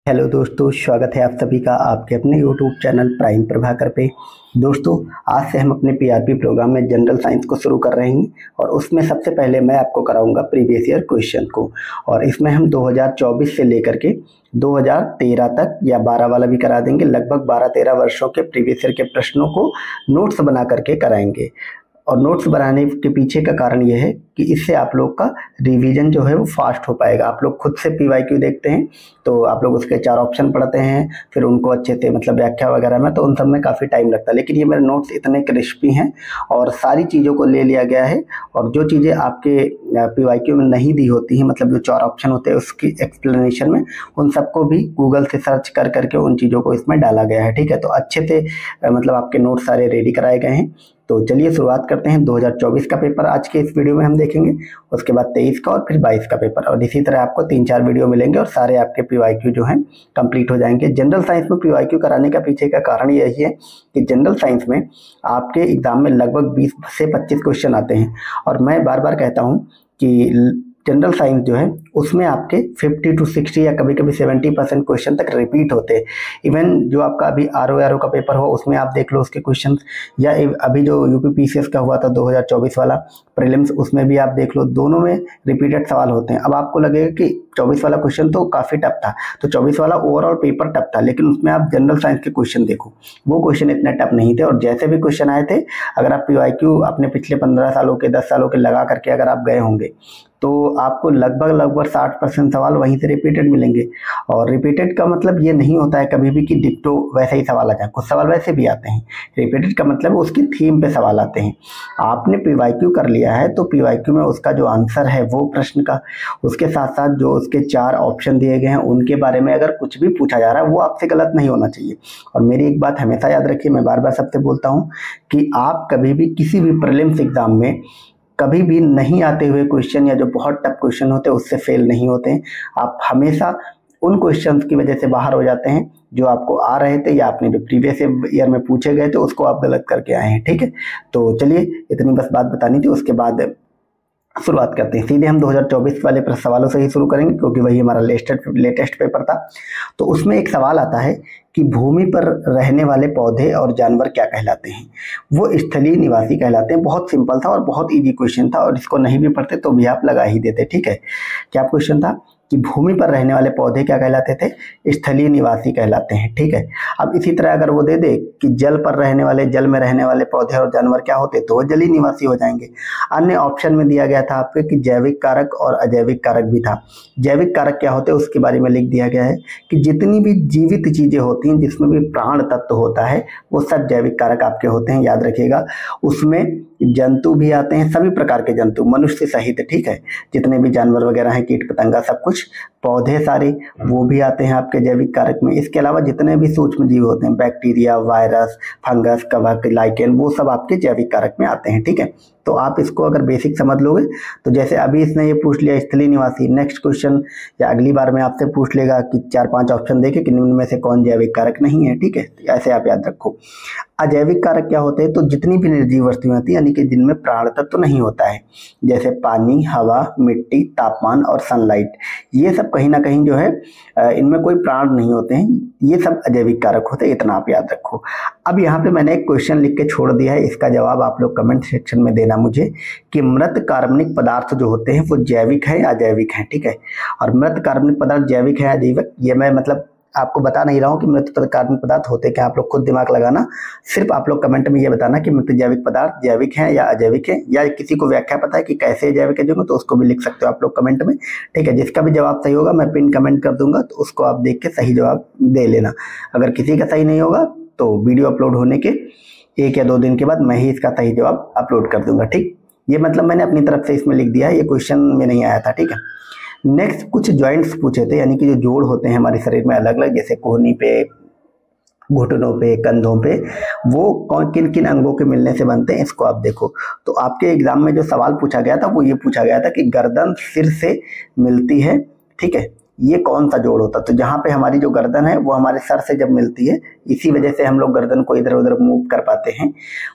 Hello दोस्तों, स्वागत है आप सभी का आपके अपने यूट्यूब चैनल प्राइम प्रभाकर पे। दोस्तों, आज से हम अपने पीआरपी प्रोग्राम में जनरल साइंस को शुरू कर रहे हैं और उसमें सबसे पहले मैं आपको कराऊंगा प्रीवियस ईयर क्वेश्चन को। और इसमें हम 2024 से लेकर के 2013 तक या 12 वाला भी करा देंगे। लगभग 12-13 वर्षों के प्रीवियस ईयर के प्रश्नों को नोट्स बना करके कराएंगे। और नोट्स बनाने के पीछे का कारण यह है कि इससे आप लोग का रिवीजन जो है वो फास्ट हो पाएगा। आप लोग खुद से पीवाईक्यू देखते हैं तो आप लोग उसके 4 ऑप्शन पढ़ते हैं, फिर उनको अच्छे से मतलब व्याख्या वगैरह में, तो उन सब में काफ़ी टाइम लगता है। लेकिन ये मेरे नोट्स इतने क्रिस्पी हैं और सारी चीज़ों को ले लिया गया है। और जो चीज़ें आपके पीवाईक्यू में नहीं दी होती हैं, मतलब जो 4 ऑप्शन होते हैं उसकी एक्सप्लेनेशन में, उन सबको भी गूगल से सर्च कर करके उन चीज़ों को इसमें डाला गया है। ठीक है, तो अच्छे से मतलब आपके नोट्स सारे रेडी कराए गए हैं। तो चलिए शुरुआत करते हैं। 2024 का पेपर आज के इस वीडियो में हम देखेंगे, उसके बाद 23 का और फिर 22 का पेपर। और इसी तरह आपको 3-4 वीडियो मिलेंगे और सारे आपके पीवाईक्यू जो हैं कंप्लीट हो जाएंगे। जनरल साइंस में पीवाईक्यू कराने का पीछे का कारण यही है कि जनरल साइंस में आपके एग्जाम में लगभग 20 से 25 क्वेश्चन आते हैं। और मैं बार बार कहता हूँ कि जनरल साइंस जो है उसमें आपके 50 to 60 या कभी कभी 70% क्वेश्चन तक रिपीट होते हैं। इवन जो आपका अभी आरओ का पेपर हो उसमें आप देख लो उसके क्वेश्चन, या अभी जो यूपीपीसीएस का हुआ था 2024 वाला प्रीलिम्स, उसमें भी आप देख लो, दोनों में रिपीटेड सवाल होते हैं। अब आपको लगेगा कि 24 वाला क्वेश्चन तो काफ़ी टफ था, तो 24 वाला ओवरऑल पेपर टफ था, लेकिन उसमें आप जनरल साइंस के क्वेश्चन देखो, वो क्वेश्चन इतने टफ नहीं थे। और जैसे भी क्वेश्चन आए थे, अगर आप पीवाईक्यू अपने पिछले 15 सालों के 10 सालों के लगा करके अगर आप गए होंगे तो आपको लगभग 60% सवाल वहीं से रिपीटेड मिलेंगे। और रिपीटेड का मतलब ये नहीं होता है कभी भी कि डिक्टो वैसे ही सवाल आ जाए, कुछ सवाल वैसे भी आते हैं। रिपीटेड का मतलब उसकी थीम पे सवाल आते हैं। आपने पीवाईक्यू कर लिया है तो पीवाईक्यू में उसका जो आंसर है वो प्रश्न का, उसके साथ साथ जो उसके 4 ऑप्शन दिए गए हैं उनके बारे में अगर कुछ भी पूछा जा रहा है वो आपसे गलत नहीं होना चाहिए। और मेरी एक बात हमेशा याद रखिए, मैं बार बार सबसे बोलता हूँ कि आप कभी भी किसी भी प्रीलिम्स एग्जाम में कभी भी नहीं आते हुए क्वेश्चन या जो बहुत टफ क्वेश्चन होते हैं उससे फेल नहीं होते हैं। आप हमेशा उन क्वेश्चंस की वजह से बाहर हो जाते हैं जो आपको आ रहे थे या आपने जो प्रीवियस ईयर में पूछे गए थे उसको आप गलत करके आए हैं। ठीक है, तो चलिए इतनी बस बात बतानी थी। उसके बाद शुरुआत करते हैं। सीधे हम 2024 वाले सवालों से ही शुरू करेंगे क्योंकि वही हमारा लेटेस्ट पेपर था। तो उसमें एक सवाल आता है कि भूमि पर रहने वाले पौधे और जानवर क्या कहलाते हैं? वो स्थलीय निवासी कहलाते हैं। बहुत सिंपल था और बहुत इजी क्वेश्चन था और इसको नहीं भी पढ़ते तो भी आप लगा ही देते। ठीक है, क्या क्वेश्चन था कि भूमि पर रहने वाले पौधे क्या कहलाते थे? स्थलीय निवासी कहलाते हैं। ठीक है, अब इसी तरह अगर वो दे दे कि जल पर रहने वाले, जल में रहने वाले पौधे और जानवर क्या होते तो वो जलीय निवासी हो जाएंगे। अन्य ऑप्शन में दिया गया था आपके कि जैविक कारक और अजैविक कारक भी था। जैविक कारक क्या होते हैं उसके बारे में लिख दिया गया है कि जितनी भी जीवित चीजें होती हैं जिसमें भी प्राण तत्व होता है वो सब जैविक कारक आपके होते हैं। याद रखिएगा, उसमें जंतु भी आते हैं, सभी प्रकार के जंतु, मनुष्य सहित। ठीक है, जितने भी जानवर वगैरह हैं, कीट पतंगा सब कुछ, पौधे सारे, वो भी आते हैं आपके जैविक कारक में। इसके अलावा जितने भी सूक्ष्म जीव होते हैं, बैक्टीरिया, वायरस, फंगस, कवक, लाइकेन, वो सब आपके जैविक कारक में आते हैं। ठीक है, तो आप इसको अगर बेसिक समझ लोगे तो जैसे अभी इसने ये पूछ लिया स्थलीय निवासी, नेक्स्ट क्वेश्चन या अगली बार में आपसे पूछ लेगा कि 4-5 ऑप्शन देके कि निम्न में से कौन जैविक कारक नहीं है। ठीक है, ऐसे आप याद रखो। अजैविक कारक क्या होते हैं? तो जितनी भी निर्जीव वस्तुएं होती हैं यानी कि जिनमें प्राण तत्व तो नहीं होता है, जैसे पानी, हवा, मिट्टी, तापमान और सनलाइट, ये सब कहीं ना कहीं जो है इनमें कोई प्राण नहीं होते हैं, ये सब अजैविक कारक होते हैं। इतना आप याद रखो। अब यहाँ पे मैंने एक क्वेश्चन लिख के छोड़ दिया है, इसका जवाब आप लोग कमेंट सेक्शन में देना मुझे कि मृत कार्बनिक पदार्थ जो होते हैं वो जैविक है या अजैविक है। ठीक है, और मृत कार्बनिक पदार्थ जैविक है या अजैविक, ये मैं मतलब आपको बता नहीं रहा हूँ कि मृत कार्बनिक पदार्थ होते क्या, आप लोग खुद दिमाग लगाना। सिर्फ आप लोग कमेंट में ये बताना कि मृत जैविक पदार्थ जैविक हैं या अजैविक हैं, या किसी को व्याख्या पता है कि कैसे जैविक है जो, तो उसको भी लिख सकते हो आप लोग कमेंट में। ठीक है, जिसका भी जवाब सही होगा मैं पिन कमेंट कर दूंगा, तो उसको आप देख के सही जवाब दे लेना। अगर किसी का सही नहीं होगा तो वीडियो अपलोड होने के 1 या 2 दिन के बाद मैं ही इसका सही जवाब अपलोड कर दूंगा। ठीक, ये मतलब मैंने अपनी तरफ से इसमें लिख दिया है, ये क्वेश्चन में नहीं आया था। ठीक है, नेक्स्ट कुछ जॉइंट्स पूछे थे, यानी कि जो जोड़ होते हैं हमारे शरीर में अलग अलग, जैसे कोहनी पे, घुटनों पे, कंधों पे, वो कौन किन किन अंगों के मिलने से बनते हैं, इसको आप देखो। तो आपके एग्जाम में जो सवाल पूछा गया था वो ये पूछा गया था कि गर्दन सिर से मिलती है। ठीक है, ये कौन सा जोड़ होता। तो जहाँ पे हमारी जो गर्दन है वो हमारे सर से जब मिलती है, इसी वजह से हम लोग गर्दन को इधर उधर मूव कर पाते हैं,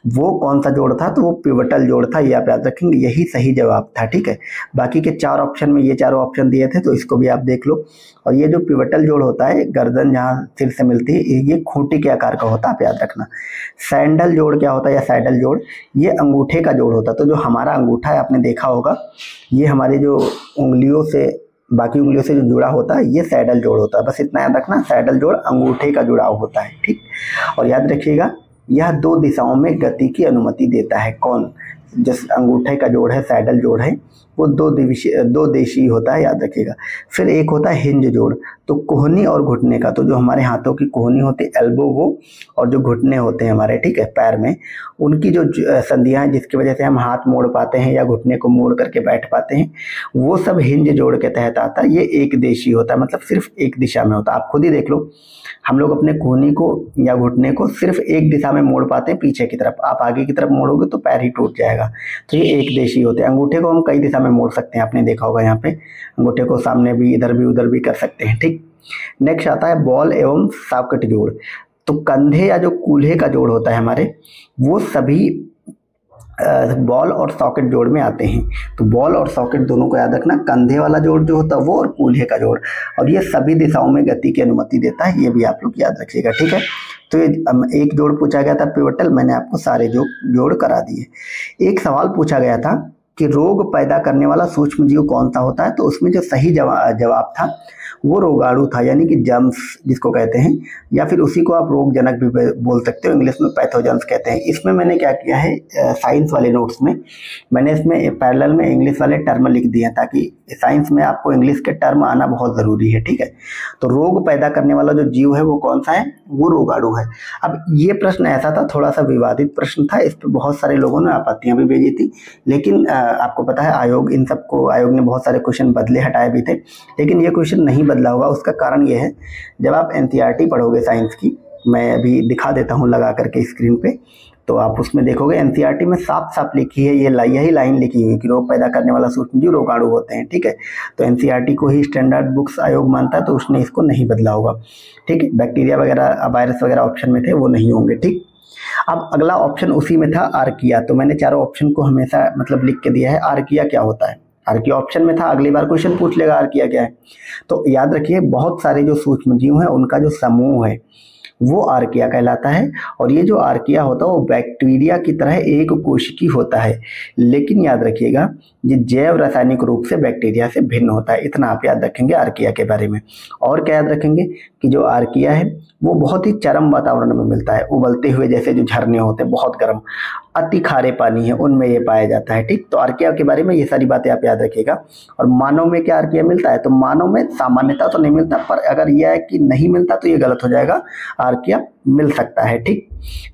वो कौन सा जोड़ था, तो वो पिवटल जोड़ था। ये आप याद रखेंगे, यही सही जवाब था। ठीक है, बाकी के 4 ऑप्शन में ये चारों ऑप्शन दिए थे, तो इसको भी आप देख लो। और ये जो पिवटल जोड़ होता है, गर्दन जहाँ सिर से मिलती है, ये खूंटी के आकार का होता है, आप याद रखना। सैंडल जोड़ क्या होता है, या सैडल जोड़, ये अंगूठे का जोड़ होता है। तो जो हमारा अंगूठा है, आपने देखा होगा, ये हमारी जो उंगलियों से, बाकी उंगलियों से जो जुड़ा होता है, ये सैडल जोड़ होता है। बस इतना याद रखना, सैडल जोड़ अंगूठे का जुड़ाव होता है। ठीक, और याद रखिएगा, यह 2 दिशाओं में गति की अनुमति देता है। कौन? जिस अंगूठे का जोड़ है, सैडल जोड़ है, वो 2 देशीय होता है, याद रखिएगा। फिर एक होता है हिंज जोड़, तो कोहनी और घुटने का, तो जो हमारे हाथों की कोहनी होती है, एल्बो, वो, और जो घुटने होते हैं हमारे, ठीक है, पैर में, उनकी जो संधियां हैं, जिसकी वजह से हम हाथ मोड़ पाते हैं या घुटने को मोड़ करके बैठ पाते हैं, वो सब हिंज जोड़ के तहत आता है। ये एक देशीय होता है, मतलब सिर्फ एक दिशा में होता है। आप खुद ही देख लो, हम लोग अपने कोहनी को या घुटने को सिर्फ एक दिशा में मोड़ पाते हैं, पीछे की तरफ। आप आगे की तरफ मोड़ोगे तो पैर ही टूट जाएगा। तो ये एक देशीय होते हैं। अंगूठे को हम कई दिशा में मोड़ सकते हैं, आपने देखा होगा, यहाँ पे अंगूठे को सामने भी, इधर भी, उधर भी कर सकते हैं। ठीक, नेक्स्ट आता है बॉल एवं सॉकेट जोड़। तो कंधे या जो कूल्हे का जोड़ होता है हमारे, वो सभी बॉल और सॉकेट जोड़ में आते हैं। तो बॉल और सॉकेट दोनों को याद रखना, कंधे वाला जोड़ जो होता है वो, और कूल्हे का जोड़, और ये सभी दिशाओं में गति की अनुमति देता है। ये भी आप लोग याद रखिएगा। ठीक है, तो ये एक जोड़ पूछा गया था पिवटल, मैंने आपको सारे जोड़ करा दिए। एक सवाल पूछा गया था कि रोग पैदा करने वाला सूक्ष्म जीव कौन सा होता है, तो उसमें जो सही जवाब था वो रोगाणु था, यानी कि जर्म्स जिसको कहते हैं, या फिर उसी को आप रोगजनक भी बोल सकते हो, इंग्लिश में पैथोजेंस कहते हैं। इसमें मैंने क्या किया है, साइंस वाले नोट्स में मैंने इसमें पैरेलल में इंग्लिश वाले टर्म लिख दिए हैं, ताकि साइंस में आपको इंग्लिश के टर्म आना बहुत ज़रूरी है। ठीक है, तो रोग पैदा करने वाला जो जीव है वो कौन सा है, वो रोगाणु है। अब ये प्रश्न ऐसा था, थोड़ा सा विवादित प्रश्न था, इस पर बहुत सारे लोगों ने आपत्तियां भी भेजी थी, लेकिन आपको पता है आयोग ने बहुत सारे क्वेश्चन बदले हटाए भी थे, लेकिन ये क्वेश्चन नहीं बदला होगा। उसका कारण ये है, जब आप एनसीईआरटी पढ़ोगे साइंस की, मैं अभी दिखा देता हूँ लगा करके स्क्रीन पे, तो आप उसमें देखोगे एनसीईआरटी में साफ साफ लिखी है, यही लाइन लिखी हुई कि रोग पैदा करने वाला सूक्ष्मजीव रोगाणु होते हैं। ठीक है, तो एनसीईआरटी को ही स्टैंडर्ड बुक्स आयोग मानता है, तो उसने इसको नहीं बदला होगा। ठीक है, बैक्टीरिया वगैरह, वायरस वगैरह ऑप्शन में थे, वो नहीं होंगे। ठीक, अब अगला ऑप्शन उसी में था आर्किया। तो मैंने चारों ऑप्शन को हमेशा मतलब लिख के दिया है, आर्किया क्या होता है। आर्किया ऑप्शन में था, अगली बार क्वेश्चन पूछ लेगा आर्किया क्या है। तो याद रखिए, बहुत सारे जो सूक्ष्म जीव हैं उनका जो समूह है वो आर्किया कहलाता है। और ये जो आर्किया होता है वो बैक्टीरिया की तरह एक कोशिकी होता है, लेकिन याद रखिएगा ये जैव रासायनिक रूप से बैक्टीरिया से भिन्न होता है। इतना आप याद रखेंगे आर्किया के बारे में। और क्या याद रखेंगे कि जो आर्किया है वो बहुत ही चरम वातावरण में मिलता है, उबलते हुए जैसे जो झरने होते हैं बहुत गर्म, अति खारे पानी है, उनमें ये पाया जाता है। ठीक, तो आर्किया के बारे में ये सारी बातें आप याद रखिएगा। और मानव में क्या आर्किया मिलता है, तो मानव में सामान्यता तो नहीं मिलता, पर अगर यह है कि नहीं मिलता तो ये गलत हो जाएगा, आर्किया मिल सकता है। ठीक,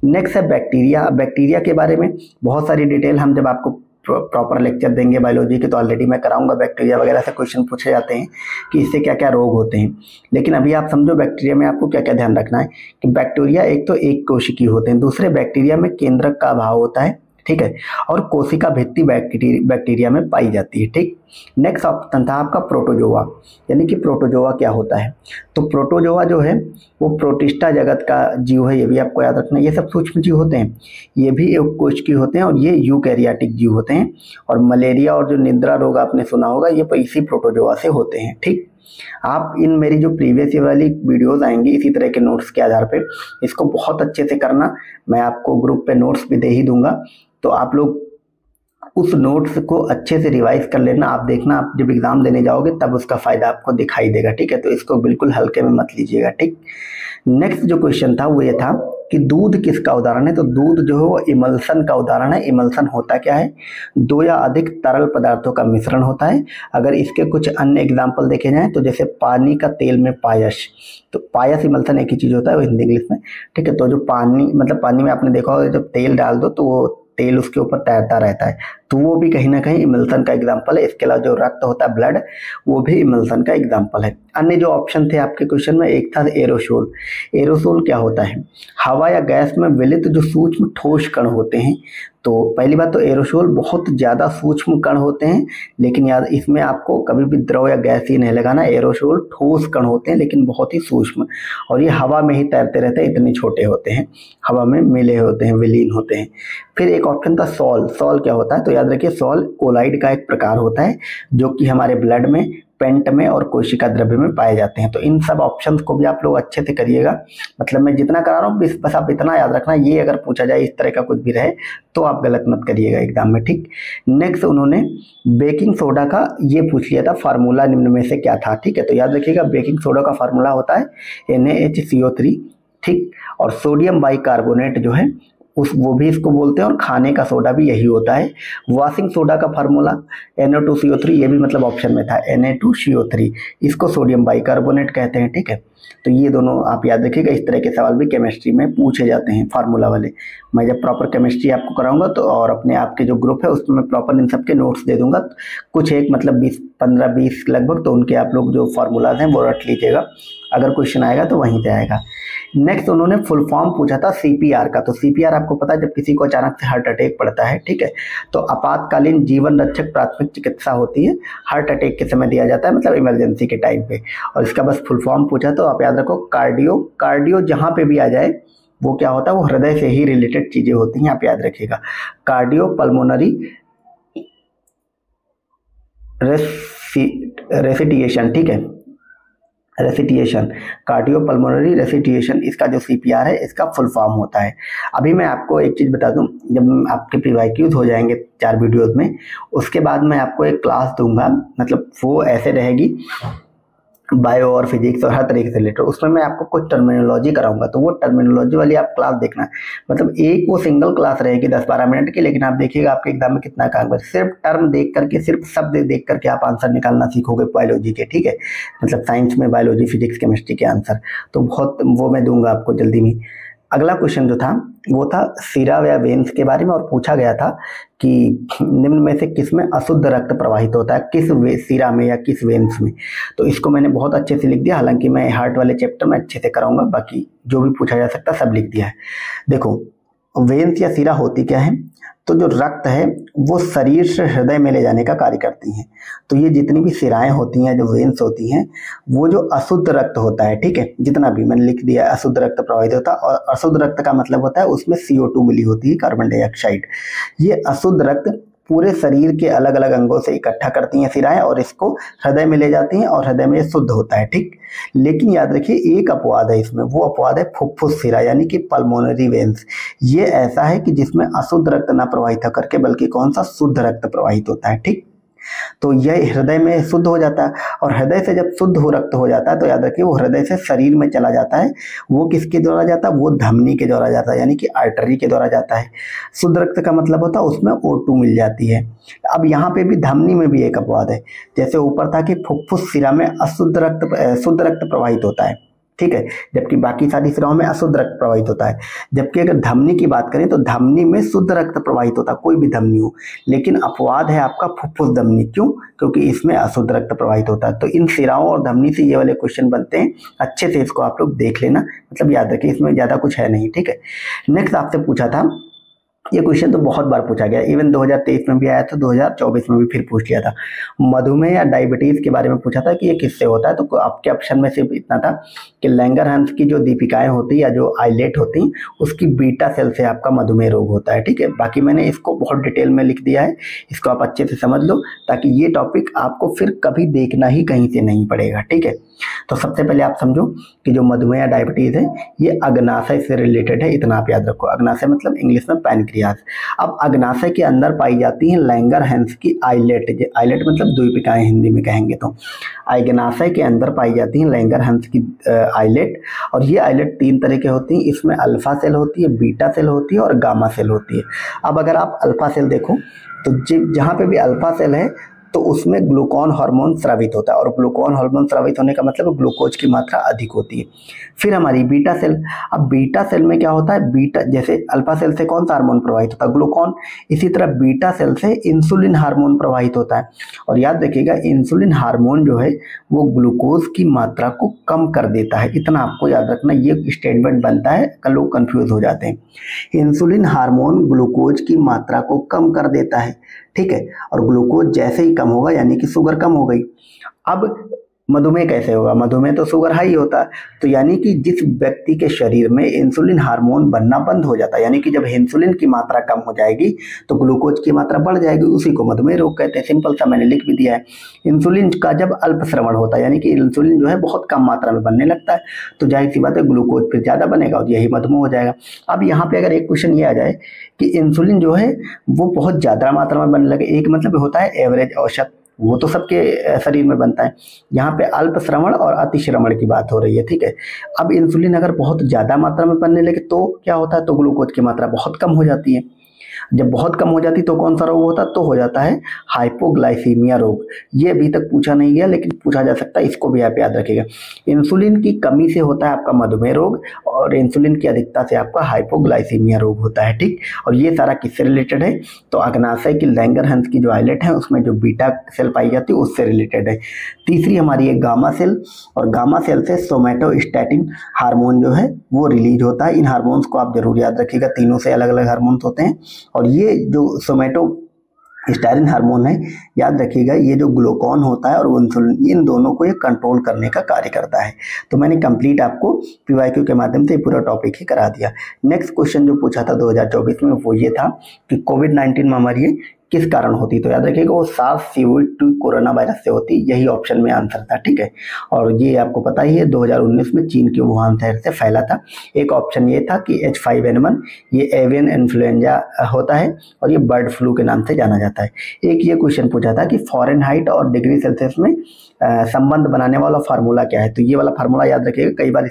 नेक्स्ट है बैक्टीरिया। बैक्टीरिया के बारे में बहुत सारी डिटेल हम जब आपको प्रॉपर लेक्चर देंगे बायोलॉजी के, तो ऑलरेडी मैं कराऊंगा। बैक्टीरिया वगैरह से क्वेश्चन पूछे जाते हैं कि इससे क्या क्या रोग होते हैं, लेकिन अभी आप समझो बैक्टीरिया में आपको क्या क्या ध्यान रखना है कि बैक्टीरिया एक तो एक कोशिकीय होते हैं, दूसरे बैक्टीरिया में केंद्रक का अभाव होता है। ठीक है, और कोशिका भित्ति बैक्टीरिया में पाई जाती है। ठीक, नेक्स्ट ऑप्शन था आपका प्रोटोजोआ, यानी कि प्रोटोजोआ क्या होता है। तो प्रोटोजोआ जो है वो प्रोटिस्टा जगत का जीव है, ये भी आपको याद रखना है। ये सब सूक्ष्म जीव होते हैं, ये भी एक कोशिकीय होते हैं, और ये यूकैरियोटिक जीव होते हैं। और मलेरिया और जो निद्रा रोग आपने सुना होगा, ये इसी प्रोटोजोआ से होते हैं। ठीक, आप इन मेरी जो प्रीवियस ईयर वाली वीडियोस आएंगी इसी तरह के नोट्स के आधार पे, इसको बहुत अच्छे से करना। मैं आपको ग्रुप पे नोट्स भी दे ही दूंगा, तो आप लोग उस नोट्स को अच्छे से रिवाइज कर लेना। आप देखना, आप जब एग्जाम देने जाओगे तब उसका फायदा आपको दिखाई देगा। ठीक है, तो इसको बिल्कुल हल्के में मत लीजिएगा। ठीक, नेक्स्ट जो क्वेश्चन था वो ये था कि दूध किसका उदाहरण है। तो दूध जो है वो इमल्सन का उदाहरण है। इमल्सन होता क्या है, 2 या अधिक तरल पदार्थों का मिश्रण होता है। अगर इसके कुछ अन्य एग्जाम्पल देखे जाएं तो जैसे पानी का तेल में पायस, तो पायस इमल्सन एक ही चीज होता है वो हिंदी इंग्लिश में। ठीक है, तो जो पानी, मतलब पानी में आपने देखा होगा जब तेल डाल दो तो वो तेल उसके ऊपर तैरता रहता है, तो वो भी कहीं ना कहीं इमल्सन का एग्जाम्पल है। इसके अलावा जो रक्त होता है ब्लड, वो भी इमल्सन का एग्जाम्पल है। अन्य जो ऑप्शन थे आपके क्वेश्चन में, एक था एरोसोल। एरोसोल क्या होता है? हवा या गैस में विलित जो सूक्ष्म ठोस कण होते हैं। तो पहली बात तो एरोसोल बहुत ज़्यादा सूक्ष्म कण होते हैं, लेकिन याद इसमें आपको कभी भी द्रव या गैस ही नहीं लगाना। एरोसोल ठोस कण होते हैं लेकिन बहुत ही सूक्ष्म, और ये हवा में ही तैरते रहते हैं, इतने छोटे होते हैं, हवा में मिले होते हैं, विलीन होते हैं। फिर एक ऑप्शन था सॉल। सॉल क्या होता है? तो याद रखिए, सॉल कोलाइड का एक प्रकार होता है जो कि हमारे ब्लड में, पेंट में और कोशिका द्रव्य में पाए जाते हैं। तो इन सब ऑप्शंस को भी आप लोग अच्छे से करिएगा। मतलब मैं जितना करा रहा हूँ बस आप इतना याद रखना, ये अगर पूछा जाए इस तरह का कुछ भी रहे तो आप गलत मत करिएगा एग्जाम में, ठीक। नेक्स्ट उन्होंने बेकिंग सोडा का ये पूछ लिया था, फार्मूला निम्न में से क्या था, ठीक है। तो याद रखिएगा, बेकिंग सोडा का फार्मूला होता है NaHCO3, ठीक। और सोडियम बाइकार्बोनेट जो है वो भी इसको बोलते हैं, और खाने का सोडा भी यही होता है। वॉशिंग सोडा का फार्मूला Na2CO3, ये भी मतलब ऑप्शन में था, Na2CO3, इसको सोडियम बाइकार्बोनेट कहते हैं, ठीक है। तो ये दोनों आप याद रखिएगा, इस तरह के सवाल भी केमिस्ट्री में पूछे जाते हैं फार्मूला वाले। मैं जब प्रॉपर केमिस्ट्री आपको कराऊंगा तो, और अपने आपके जो ग्रुप है उसमें मैं प्रॉपर इन सब के नोट्स दे दूंगा, कुछ एक मतलब 15-20 लगभग, तो उनके आप लोग जो फार्मूलाज हैं वो रख लीजिएगा, अगर क्वेश्चन आएगा तो वहीं पे आएगा। नेक्स्ट उन्होंने फुल फॉर्म पूछा था CPR का। तो CPR आपको पता है, जब किसी को अचानक से हार्ट अटैक पड़ता है, ठीक है, तो आपातकालीन जीवन रक्षक प्राथमिक चिकित्सा होती है, हार्ट अटैक के समय दिया जाता है, मतलब इमरजेंसी के टाइम पे। और इसका बस फुल फॉर्म पूछा, तो आप याद रखो कार्डियो। कार्डियो जहाँ पे भी आ जाए वो क्या होता है, वो हृदय से ही रिलेटेड चीजें होती हैं, आप याद रखिएगा। कार्डियो पल्मोनरी रेसिटिएशन, ठीक है, रेसिटिएशन, कार्डियो पल्मोनरी रेसिटिएशन, इसका जो CPR है इसका फुल फॉर्म होता है। अभी मैं आपको एक चीज़ बता दूं, जब आपके PYQs हो जाएंगे 4 वीडियोस में, उसके बाद मैं आपको एक क्लास दूंगा, मतलब वो ऐसे रहेगी बायो और फिजिक्स और हर तरीके से रिलेटेड, उसमें मैं आपको कुछ टर्मिनोलॉजी कराऊंगा, तो वो टर्मिनोलॉजी वाली आप क्लास देखना। मतलब एक वो सिंगल क्लास रहेगी 10-12 मिनट की, लेकिन आप देखिएगा आपके एग्जाम में कितना काम कर, सिर्फ टर्म देख करके, सिर्फ शब्द देख करके आप आंसर निकालना सीखोगे बायोलॉजी के, ठीक है, मतलब साइंस में बायोलॉजी, फिजिक्स, केमिस्ट्री के आंसर, तो बहुत वो मैं दूंगा आपको जल्दी में। अगला क्वेश्चन जो था वो था सीरा या वेन्स के बारे में, और पूछा गया था कि निम्न में से किस में अशुद्ध रक्त प्रवाहित होता है, किस सीरा में या किस वेन्स में। तो इसको मैंने बहुत अच्छे से लिख दिया, हालांकि मैं हार्ट वाले चैप्टर में अच्छे से कराऊंगा, बाकी जो भी पूछा जा सकता सब लिख दिया है। देखो वेन्स या सीरा होती क्या है, तो जो रक्त है वो शरीर से हृदय में ले जाने का कार्य करती हैं। तो ये जितनी भी सिराएं होती हैं, जो वेन्स होती हैं, वो जो अशुद्ध रक्त होता है, ठीक है, जितना भी मैंने लिख दिया, अशुद्ध रक्त प्रवाहित होता है। और अशुद्ध रक्त का मतलब होता है उसमें CO2 मिली होती है, कार्बन डाइऑक्साइड। ये अशुद्ध रक्त पूरे शरीर के अलग अलग अंगों से इकट्ठा करती हैं सिराएं, और इसको हृदय में ले जाती हैं, और हृदय में शुद्ध होता है, ठीक। लेकिन याद रखिए एक अपवाद है इसमें, वो अपवाद है फुफ्फुस सिरा, यानी कि पल्मोनरी वेन्स। ये ऐसा है कि जिसमें अशुद्ध रक्त ना प्रवाहित होकर के बल्कि कौन सा शुद्ध रक्त प्रवाहित होता है, ठीक। तो यह हृदय में शुद्ध हो जाता है, और हृदय से जब शुद्ध हो रक्त हो जाता है तो याद रखिए वो हृदय से शरीर में चला जाता है। वो किसके द्वारा जाता है, वो धमनी के द्वारा जाता है, यानी कि आर्टरी के द्वारा जाता है। शुद्ध रक्त का मतलब होता है उसमें O2 मिल जाती है। अब यहाँ पे भी धमनी में भी एक अपवाद है, जैसे ऊपर था कि फुफ्फुस सिरा में शुद्ध रक्त प्रवाहित होता है, ठीक है, जबकि बाकी सारी सिराओं में अशुद्ध रक्त प्रवाहित होता है। जबकि अगर धमनी की बात करें तो धमनी में शुद्ध रक्त प्रवाहित होता है, कोई भी धमनी हो, लेकिन अपवाद है आपका फुफ्फुस धमनी। क्यों? क्योंकि इसमें अशुद्ध रक्त प्रवाहित होता है। तो इन सिराओं और धमनी से ये वाले क्वेश्चन बनते हैं, अच्छे से इसको आप लोग देख लेना, मतलब याद रखिए इसमें ज्यादा कुछ है नहीं, ठीक है। नेक्स्ट आपसे पूछा था, ये क्वेश्चन तो बहुत बार पूछा गया, इवन 2023 में भी आया था, 2024 में भी फिर पूछ लिया था। मधुमेह या डायबिटीज के बारे में पूछा था कि ये किससे होता है। तो आपके ऑप्शन में सिर्फ इतना था कि लैंगरहंस की जो दीपिकाएं होती या जो आइलेट होती, उसकी बीटा सेल से आपका मधुमेह रोग होता है, ठीक है। बाकी मैंने इसको बहुत डिटेल में लिख दिया है, इसको आप अच्छे से समझ लो, ताकि ये टॉपिक आपको फिर कभी देखना ही कहीं से नहीं पड़ेगा, ठीक है। तो सबसे पहले आप समझो कि जो मधुमेह या डायबिटीज है ये अग्नाशय से रिलेटेड है, इतना आप याद रखो। अग्नाशय मतलब इंग्लिश में पैनक्रियाज। अब अग्नाशय के अंदर पाई जाती है लैंगरहंस की आइलेट। आइलेट मतलब द्वीपिकाएं हिंदी में कहेंगे तो। अग्नाशय के अंदर पाई जाती है लैंगरहंस की आइलेट, और ये आइलेट 3 तरह के होती हैं। इसमें अल्फा सेल होती है, बीटा सेल होती है और गामा सेल होती है। अब अगर आप अल्फा सेल देखो तो जहाँ पे भी अल्फा सेल है तो उसमें ग्लूकॉन हार्मोन स्रावित होता है, और ग्लूकॉन हार्मोन स्रावित होने का मतलब ग्लूकोज की मात्रा अधिक होती है। फिर हमारी बीटा सेल, अब बीटा सेल में क्या होता है, बीटा जैसे अल्फा सेल से कौन सा हार्मोन प्रवाहित होता है, ग्लूकॉन, इसी तरह बीटा सेल से इंसुलिन हार्मोन प्रवाहित होता है। और याद रखिएगा इंसुलिन हार्मोन जो है वो ग्लूकोज की मात्रा को कम कर देता है, इतना आपको याद रखना, ये स्टेटमेंट बनता है, लोग कंफ्यूज हो जाते हैं। इंसुलिन हार्मोन ग्लूकोज की मात्रा को कम कर देता है, ठीक है, और ग्लूकोज जैसे ही कम होगा यानी कि शुगर कम हो गई। अब मधुमेह कैसे होगा, मधुमेह तो शुगर हाई होता है, तो यानी कि जिस व्यक्ति के शरीर में इंसुलिन हार्मोन बनना बंद हो जाता है, यानी कि जब इंसुलिन की मात्रा कम हो जाएगी तो ग्लूकोज की मात्रा बढ़ जाएगी, उसी को मधुमेह रोग कहते हैं। सिंपल सा मैंने लिख भी दिया है। इंसुलिन का जब अल्प श्रवण होता है, यानी कि इंसुलिन जो है बहुत कम मात्रा में बनने लगता है, तो जाहिर सी बात है ग्लूकोज फिर ज़्यादा बनेगा और यही मधुमेह हो जाएगा। अब यहाँ पे अगर एक क्वेश्चन ये आ जाए कि इंसुलिन जो है वो बहुत ज़्यादा मात्रा में बनने लगे, एक मतलब होता है एवरेज औसत, वो तो सबके शरीर में बनता है, यहाँ पे अल्प श्रवण और अति श्रवण की बात हो रही है, ठीक है। अब इंसुलिन अगर बहुत ज़्यादा मात्रा में बनने लगे तो क्या होता है, तो ग्लूकोज की मात्रा बहुत कम हो जाती है। जब बहुत कम हो जाती तो कौन सा रोग होता, तो हो जाता है हाइपोग्लाइसीमिया रोग। ये अभी तक पूछा नहीं गया लेकिन पूछा जा सकता है, इसको भी आप याद रखिएगा। इंसुलिन की कमी से होता है आपका मधुमेह रोग, और इंसुलिन की अधिकता से आपका हाइपोग्लाइसीमिया रोग होता है, ठीक। और ये सारा किससे रिलेटेड है, तो अग्नाशय की लैंगरहंस की जो आइलेट है उसमें जो बीटा सेल पाई जाती है उससे रिलेटेड है। तीसरी हमारी है गामा सेल, और गामा सेल से सोमेटोस्टैटिन हार्मोन जो है वो रिलीज होता है। इन हार्मोन्स को आप जरूर याद रखिएगा, तीनों से अलग अलग हार्मोन्स होते हैं, और ये जो सोमेटोस्टेरिन हार्मोन है, याद रखिएगा ये जो ग्लूकॉन होता है और इंसुलिन, इन दोनों को ये कंट्रोल करने का कार्य करता है। तो मैंने कंप्लीट आपको पीवाईक्यू के माध्यम से पूरा टॉपिक ही करा दिया। नेक्स्ट क्वेश्चन जो पूछा था 2024 में वो ये था कि कोविड-19 महामारी किस कारण होती, तो याद रखिएगा वो SARS-CoV-2 कोरोना वायरस से होती, यही ऑप्शन में आंसर था, ठीक है। और ये आपको पता ही है 2019 में चीन के वुहान शहर से फैला था। एक ऑप्शन ये था कि H5N1 ये एवियन इन्फ्लुएंजा होता है और ये बर्ड फ्लू के नाम से जाना जाता है। एक ये क्वेश्चन पूछा था कि फ़ारेनहाइट और डिग्री सेल्सियस में संबंध बनाने वाला फार्मूला क्या है, तो ये वाला फार्मूला याद रखिएगा, कई बार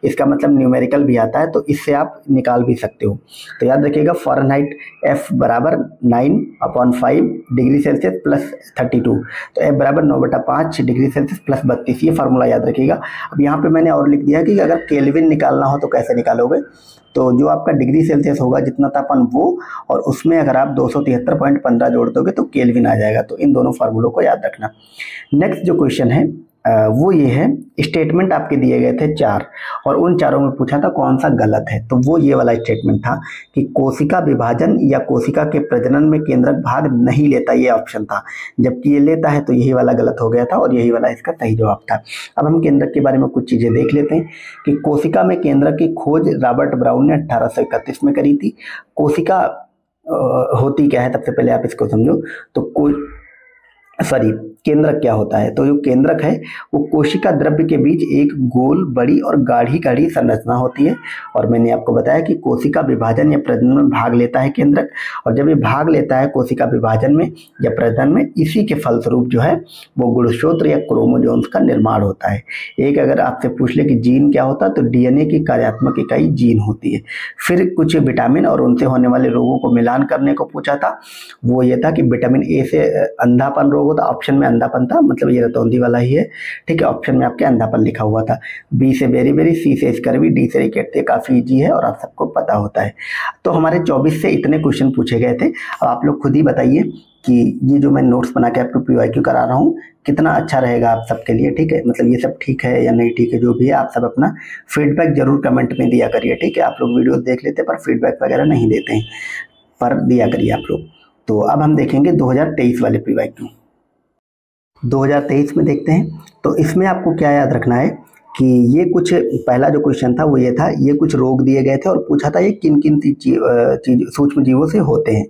इसका मतलब न्यूमेरिकल भी आता है, तो इससे आप निकाल भी सकते हो। तो याद रखिएगा फ़ारेनहाइट F बराबर 9/5 डिग्री सेल्सियस प्लस 32, तो F बराबर 9/5 डिग्री सेल्सियस प्लस 32, ये फार्मूला याद रखिएगा। अब यहाँ पे मैंने और लिख दिया कि अगर केल्विन निकालना हो तो कैसे निकालोगे, तो जो आपका डिग्री सेल्सियस होगा जितना तापमान वो, और उसमें अगर आप 273.15 जोड़ दोगे तो केल्विन आ जाएगा। तो इन दोनों फार्मूलों को याद रखना। नेक्स्ट जो क्वेश्चन है वो ये है, स्टेटमेंट आपके दिए गए थे 4 और उन चारों में पूछा था कौन सा गलत है, तो वो ये वाला स्टेटमेंट था कि कोशिका विभाजन या कोशिका के प्रजनन में केंद्रक भाग नहीं लेता, ये ऑप्शन था, जबकि ये लेता है, तो यही वाला गलत हो गया था और यही वाला इसका सही जवाब था। अब हम केंद्रक के बारे में कुछ चीज़ें देख लेते हैं कि कोशिका में केंद्रक की खोज रॉबर्ट ब्राउन ने 1831 में करी थी। कोशिका होती क्या है, सबसे पहले आप इसको समझो, तो केंद्रक क्या होता है, तो जो केंद्रक है वो कोशिका द्रव्य के बीच एक गोल, बड़ी और गाढ़ी गाढ़ी संरचना होती है। और मैंने आपको बताया कि कोशिका विभाजन या प्रजनन में भाग लेता है केंद्रक, और जब ये भाग लेता है कोशिका विभाजन में या प्रजनन में, इसी के फलस्वरूप जो है वो गुणसूत्र या क्रोमोसोम्स का निर्माण होता है। एक अगर आपसे पूछ ले कि जीन क्या होता है, तो डीएनए की कार्यात्मक इकाई जीन होती है। फिर कुछ विटामिन और उनसे होने वाले रोगों को मिलान करने को पूछा था, वो ये था कि विटामिन ए से अंधापन रोग होता, ऑप्शन में अंधापन था, मतलब ये रतौंधी वाला ही है, ठीक है, ऑप्शन में आपके अंधापन लिखा हुआ था। बी से बेरी, सी से स्कर्वी, डी से रिकेट, काफी इजी है और आप सबको पता होता है। तो हमारे 24 से इतने क्वेश्चन पूछे गए थे। अब आप लोग खुद ही बताइए कि ये जो मैं नोट्स बना के आपको पीवाईक्यू करा रहा हूँ कितना अच्छा रहेगा आप सबके लिए, ठीक है, मतलब ये सब ठीक है या नहीं ठीक है, जो भी है आप सब अपना फीडबैक जरूर कमेंट में दिया करिए, ठीक है। आप लोग वीडियो देख लेते पर फीडबैक वगैरह नहीं देते हैं, पर दिया करिए आप लोग। तो अब हम देखेंगे 2023 वाले पीवाईक्यू। 2023 में देखते हैं, तो इसमें आपको क्या याद रखना है कि ये कुछ, पहला जो क्वेश्चन था वो ये था, ये कुछ रोग दिए गए थे और पूछा था ये किन किन सूक्ष्म जीवों से होते हैं।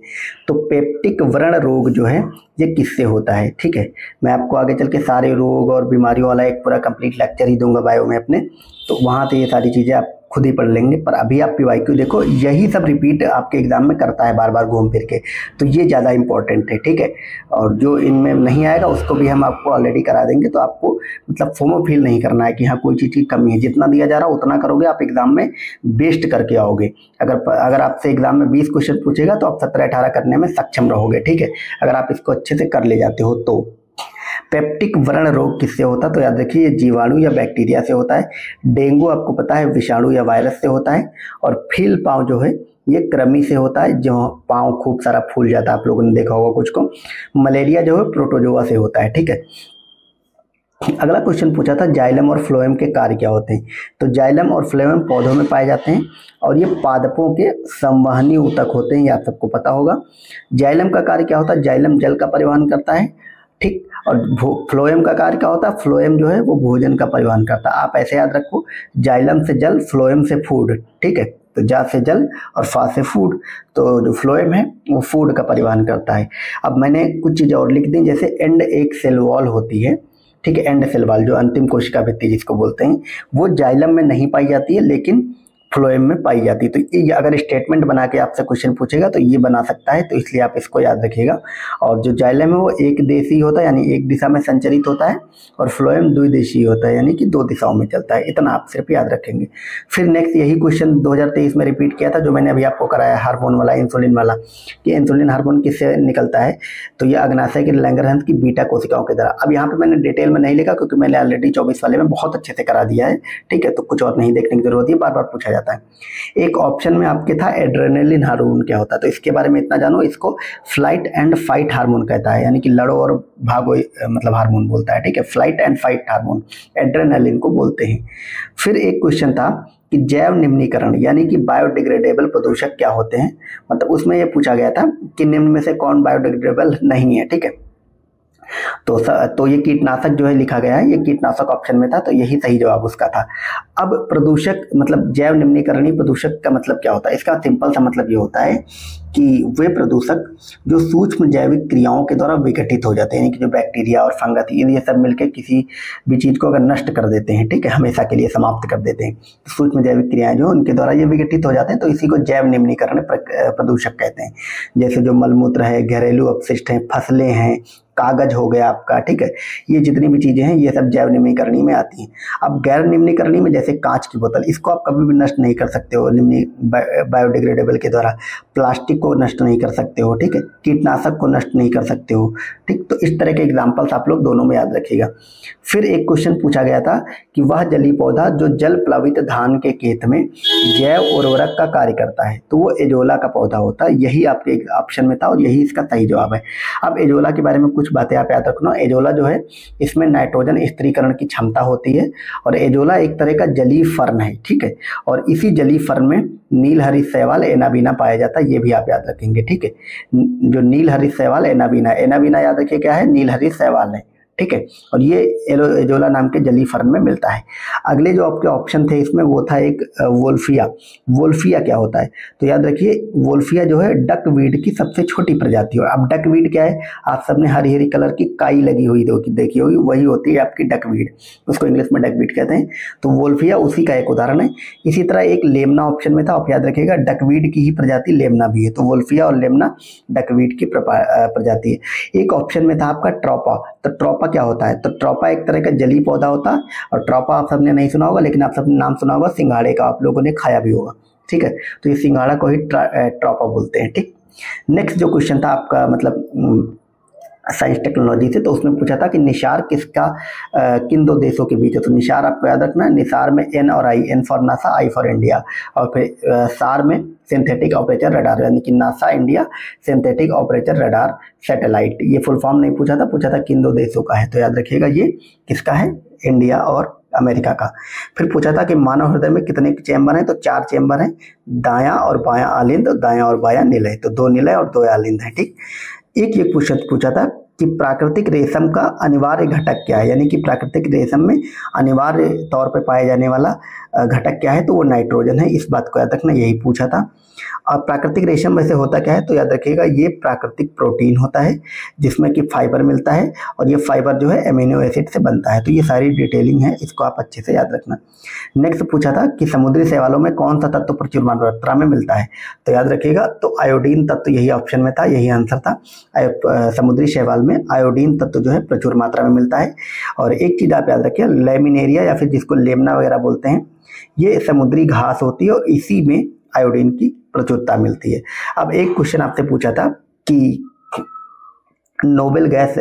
तो पेप्टिक व्रण रोग जो है ये किससे होता है, ठीक है। मैं आपको आगे चल के सारे रोग और बीमारियों वाला एक पूरा कंप्लीट लेक्चर ही दूंगा बायो में अपने, तो वहाँ से ये सारी चीज़ें आप खुद ही पढ़ लेंगे, पर अभी आप PYQ देखो, यही सब रिपीट आपके एग्जाम में करता है बार बार घूम फिर के, तो ये ज़्यादा इंपॉर्टेंट है, ठीक है। और जो इनमें नहीं आएगा उसको भी हम आपको ऑलरेडी करा देंगे, तो आपको मतलब फोमो फील नहीं करना है कि हाँ कोई चीज़ की कमी है। जितना दिया जा रहा है उतना करोगे, आप एग्जाम में बेस्ट करके आओगे। अगर आपसे एग्जाम में 20 क्वेश्चन पूछेगा तो आप 17-18 करने में सक्षम रहोगे, ठीक है, अगर आप इसको अच्छे से कर ले जाते हो तो। पेप्टिक व्रण रोग किससे होता है? तो याद रखिए ये जीवाणु या बैक्टीरिया से होता है। डेंगू आपको पता है विषाणु या वायरस से होता है। और फील पाँव जो है ये कृमि से होता है, जो पाँव खूब सारा फूल जाता है, आप लोगों ने देखा होगा कुछ को। मलेरिया जो है प्रोटोजोआ से होता है, ठीक है। अगला क्वेश्चन पूछा था जाइलम और फ्लोएम के कार्य क्या होते हैं? तो जाइलम और फ्लोएम पौधों में पाए जाते हैं और ये पादपों के संवहनी ऊतक होते हैं, ये आप सबको पता होगा। जाइलम का कार्य क्या होता है? जाइलम जल का परिवहन करता है, ठीक। और फ्लोएम का कार्य क्या होता है? फ्लोएम जो है वो भोजन का परिवहन करता है। आप ऐसे याद रखो, जाइलम से जल, फ्लोएम से फूड, ठीक है। तो जा से जल और फा से फूड, तो जो फ्लोएम है वो फूड का परिवहन करता है। अब मैंने कुछ चीज़ें और लिख दी, जैसे एंड एक सेल वॉल होती है, ठीक है, एंड सेल वॉल जो अंतिम कोशिका भित्ति जिसको बोलते हैं, वो जाइलम में नहीं पाई जाती है लेकिन फ्लोएम में पाई जाती है। तो ये अगर स्टेटमेंट बना के आपसे क्वेश्चन पूछेगा तो ये बना सकता है, तो इसलिए आप इसको याद रखिएगा। और जो जाइलम है वो एक देशी होता है, यानी एक दिशा में संचरित होता है, और फ्लोएम द्विदिशीय होता है, यानी कि 2 दिशाओं में चलता है। इतना आप सिर्फ याद रखेंगे। फिर नेक्स्ट यही क्वेश्चन 2023 में रिपीट किया था, जो मैंने अभी आपको कराया हार्मोन वाला, इंसुलिन वाला, कि इंसुलिन हार्मोन किससे निकलता है? तो ये अग्नाशय के लैंगरहंस की बीटा कोशिकाओं की तरह। अब यहाँ पे मैंने डिटेल में नहीं लिखा क्योंकि मैंने ऑलरेडी 24 वाले में बहुत अच्छे से करा दिया है, ठीक है, तो कुछ और नहीं देखने की जरूरत है, बार बार पूछा जाता है। एक ऑप्शन में आपके था एड्रेनलिन हार्मोन क्या होता है, तो इसके बारे में इतना जानो, इसको फ्लाइट एंड फाइट हार्मोन कहता है, यानी कि लड़ो और भागो मतलब हार्मोन बोलता है, ठीक है, flight and fight hormone adrenaline को बोलते हैं। फिर एक क्वेश्चन था कि जैव निम्नीकरण यानी कि बायोडिग्रेडेबल प्रदूषक क्या होते हैं, मतलब उसमें यह पूछा गया था कि निम्न में से कौन बायोडिग्रेडेबल नहीं है, ठीक है। तो ये कीटनाशक जो है लिखा गया है, ये कीटनाशक ऑप्शन में था, तो यही सही जवाब उसका था। अब प्रदूषक मतलब जैव निम्नीकरणीय प्रदूषक का मतलब क्या होता है? इसका सिंपल सा मतलब ये होता है कि वे प्रदूषक जो सूक्ष्म जैविक क्रियाओं के द्वारा विघटित हो जाते हैं, यानी कि जो बैक्टीरिया और फंगस ये सब मिलकर किसी भी चीज़ को अगर नष्ट कर देते हैं, ठीक है, हमेशा के लिए समाप्त कर देते हैं, तो सूक्ष्म जैविक क्रियाएं जो उनके द्वारा ये विघटित हो जाते हैं, तो इसी को जैव निम्नीकरण प्रदूषक कहते हैं। जैसे जो मलमूत्र है, घरेलू अपशिष्ट हैं, फसलें हैं, कागज हो गया आपका, ठीक है, ये जितनी भी चीजें हैं ये सब जैव निम्नीकरणीय में आती हैं। अब गैर निम्नीकरणीय में जैसे कांच की बोतल, इसको आप कभी भी नष्ट नहीं कर सकते हो बायोडिग्रेडेबल के द्वारा, प्लास्टिक को नष्ट नहीं कर सकते हो, ठीक है, कीटनाशक को नष्ट नहीं कर सकते हो, ठीक। तो इस तरह के एग्जाम्पल्स आप लोग दोनों में याद रखिएगा। फिर एक क्वेश्चन पूछा गया था कि वह जलीय पौधा जो जल प्लावित धान के खेत में जैव उर्वरक का कार्य करता है, तो वो एजोला का पौधा होता है, यही आपके ऑप्शन में था और यही इसका सही जवाब है। अब एजोला के बारे में कुछ बातें आप याद रखना। एजोला जो है इसमें नाइट्रोजन स्थिरीकरण की क्षमता होती है, और एजोला एक तरह का जलीय फर्न है, ठीक है, और इसी जलीय फर्न में नीलहरित शैवाल एनाबीना पाया जाता है, ये भी आप याद रखेंगे, ठीक है। जो नीलहरित शैवाल एनाबीना याद रखिए क्या है? नीलहरित शैवाल है, ठीक है, और ये एजोला नाम के जलीय फर्न में मिलता है। अगले जो आपके ऑप्शन थे इसमें वो था एक वोल्फिया क्या होता है? तो याद रखिए वोल्फिया जो है डकवीड की सबसे छोटी प्रजाति है। अब डकवीड क्या है? आप सबने हरी हरी कलर की काई लगी हुई देखी होगी, वही होती है आपकी डकवीड, उसको इंग्लिश में डकवीड कहते हैं। तो वोल्फिया उसी का एक उदाहरण है। इसी तरह एक लेमना ऑप्शन में था, आप याद रखिएगा डकवीड की ही प्रजाति लेमना भी है, तो वोल्फिया और लेमना डकवीड की प्रजाति है। एक ऑप्शन में था आपका ट्रोपा, तो ट्रोपा क्या होता है? तो ट्रोपा एक तरह का जलीय पौधा होता है, और ट्रोपा आप सबने नहीं सुना होगा लेकिन आप सबने नाम सुना होगा सिंघाड़े का, आप लोगों ने खाया भी होगा, ठीक है, तो ये सिंघाड़ा को ही ट्रोपा बोलते हैं, ठीक। नेक्स्ट जो क्वेश्चन था आपका मतलब साइंस टेक्नोलॉजी से, तो उसमें पूछा था कि निसार किसका किन दो देशों के बीच है? तो निसार आपको याद रखना है, निसार में एन और I, N for NASA, I for India, और फिर सार में सिंथेटिक ऑपरेटर रडार, यानी कि NASA India synthetic operator radar satellite. ये फुल फॉर्म नहीं पूछा था किन दो देशों का है, तो याद रखिएगा ये किसका है? इंडिया और अमेरिका का। फिर पूछा था कि मानव हृदय में कितने चैम्बर हैं? तो 4 चैम्बर हैं, दायां और बायां आलिंद, दायां और बायां निलय, तो 2 निलय और 2 आलिंद हैं, ठीक। एक ये क्वेश्चन पूछा था कि प्राकृतिक रेशम का अनिवार्य घटक क्या है, यानी कि प्राकृतिक रेशम में अनिवार्य तौर पर पाया जाने वाला घटक क्या है, तो वो नाइट्रोजन है। इस बात को याद रखना, यही पूछा था। और प्राकृतिक रेशम वैसे होता क्या है, तो याद रखिएगा ये प्राकृतिक प्रोटीन होता है जिसमें कि फाइबर मिलता है, और ये फाइबर जो है अमीनो एसिड से बनता है। तो ये सारी डिटेलिंग है, इसको आप अच्छे से याद रखना। नेक्स्ट पूछा था कि समुद्री शैवालों में कौन सा तत्व प्रचुर मात्रा में मिलता है, तो याद रखिएगा तो आयोडीन तत्व यही ऑप्शन में था, यही आंसर था। समुद्री शैवाल में आयोडीन तत्व जो है प्रचुर मात्रा में मिलता है। और एक चीज़ आप याद रखिए, लेमिनेरिया या फिर जिसको लेमना वगैरह बोलते हैं, ये समुद्री घास होती है और इसी में आयोडीन की प्रचुरता मिलती है। अब एक क्वेश्चन आपसे पूछा था कि नोबेल गैस,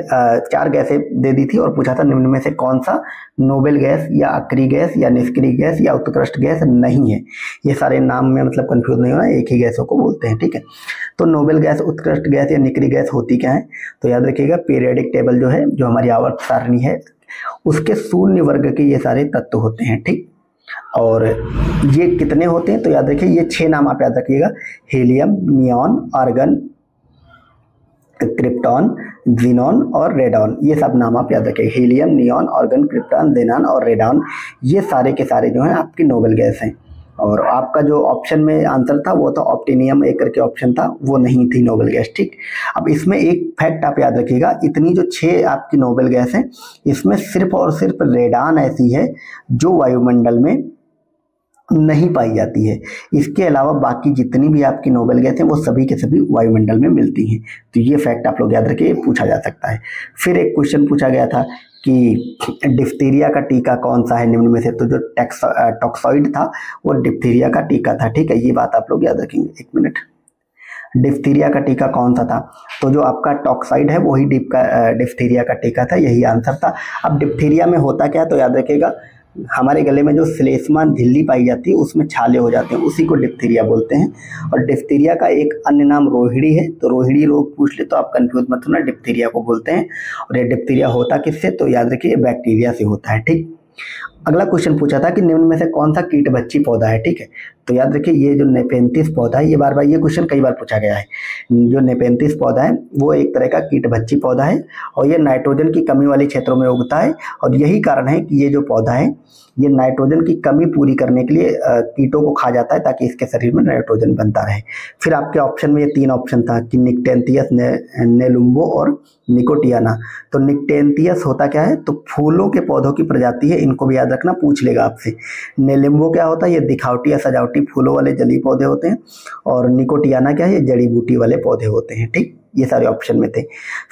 4 गैसें दे दी थी और पूछा था निम्न में से कौन सा नोबेल गैस या अक्रिय गैस या निष्क्रिय गैस या उत्कृष्ट गैस नहीं है। ये सारे नाम में मतलब कंफ्यूज नहीं होना, एक ही गैसों को बोलते हैं, ठीक है। तो नोबेल गैस, उत्कृष्ट गैस या निष्क्रिय गैस होती क्या है, तो याद रखिएगा पीरियडिक टेबल जो है, जो हमारी आवर्त सारणी है, उसके शून्य वर्ग के ये सारे तत्व होते हैं, ठीक। और ये कितने होते हैं, तो याद रखिए ये 6 नाम आप याद रखिएगा, helium, neon, argon, krypton, xenon और रेडॉन। ये सब नाम आप याद रखिए, helium, neon, argon, krypton, xenon और रेडॉन, ये सारे के सारे जो हैं आपकी नोबेल गैस हैं। और आपका जो ऑप्शन में आंसर था वो तो ऑप्टिनियम एक करके ऑप्शन था, वो नहीं थी नोबेल गैस, ठीक। अब इसमें एक फैक्ट आप याद रखिएगा, इतनी जो 6 आपकी नोबेल गैस हैं, इसमें सिर्फ और सिर्फ रेडॉन ऐसी है जो वायुमंडल में नहीं पाई जाती है। इसके अलावा बाकी जितनी भी आपकी नोबेल गैस हैं वो सभी के सभी वायुमंडल में मिलती हैं। तो ये फैक्ट आप लोग याद रखिए, पूछा जा सकता है। फिर एक क्वेश्चन पूछा गया था कि डिप्थीरिया का टीका कौन सा है निम्न में से, तो जो टॉक्सॉइड था वो डिप्थीरिया का टीका था, ठीक है। ये बात आप लोग याद रखेंगे। एक मिनट, डिप्थीरिया का टीका कौन सा था, तो जो आपका टॉक्साइड है वही डिप्थीरिया का टीका था, यही आंसर था। अब डिप्थीरिया में होता क्या, तो याद रखिएगा हमारे गले में जो श्लेष्मा झिल्ली पाई जाती है उसमें छाले हो जाते हैं, उसी को डिप्थीरिया बोलते हैं। और डिप्थीरिया का एक अन्य नाम रोहिणी है, तो रोहिणी रोग पूछ ले तो आप कंफ्यूज मत होना, डिप्थीरिया को बोलते हैं। और ये डिप्थीरिया होता किससे, तो याद रखिए बैक्टीरिया से होता है, ठीक। अगला क्वेश्चन पूछा था कि निम्न में से कौन सा कीटभक्षी पौधा है, ठीक है। तो याद रखिए ये जो नेपेंथिस पौधा है, ये बार बार ये क्वेश्चन कई बार पूछा गया है। जो नेपेंथिस पौधा है वो एक तरह का कीटभक्षी पौधा है और ये नाइट्रोजन की कमी वाले क्षेत्रों में उगता है। और यही कारण है कि ये जो पौधा है ये नाइट्रोजन की कमी पूरी करने के लिए कीटों को खा जाता है ताकि इसके शरीर में नाइट्रोजन बनता रहे। फिर आपके ऑप्शन में ये 3 ऑप्शन था कि निक्टेंथियस, नेलुम्बो और निकोटियाना। तो निक्टेंथियस होता क्या है, तो फूलों के पौधों की प्रजाति है, इनको भी याद रखना, पूछ लेगा आपसे। नेलुम्बो क्या होता है, ये दिखावटी या सजावटी फूलों वाले जली पौधे होते हैं। और निकोटियाना क्या है, ये जड़ी बूटी वाले पौधे होते हैं, ठीक। ये सारे ऑप्शन में थे।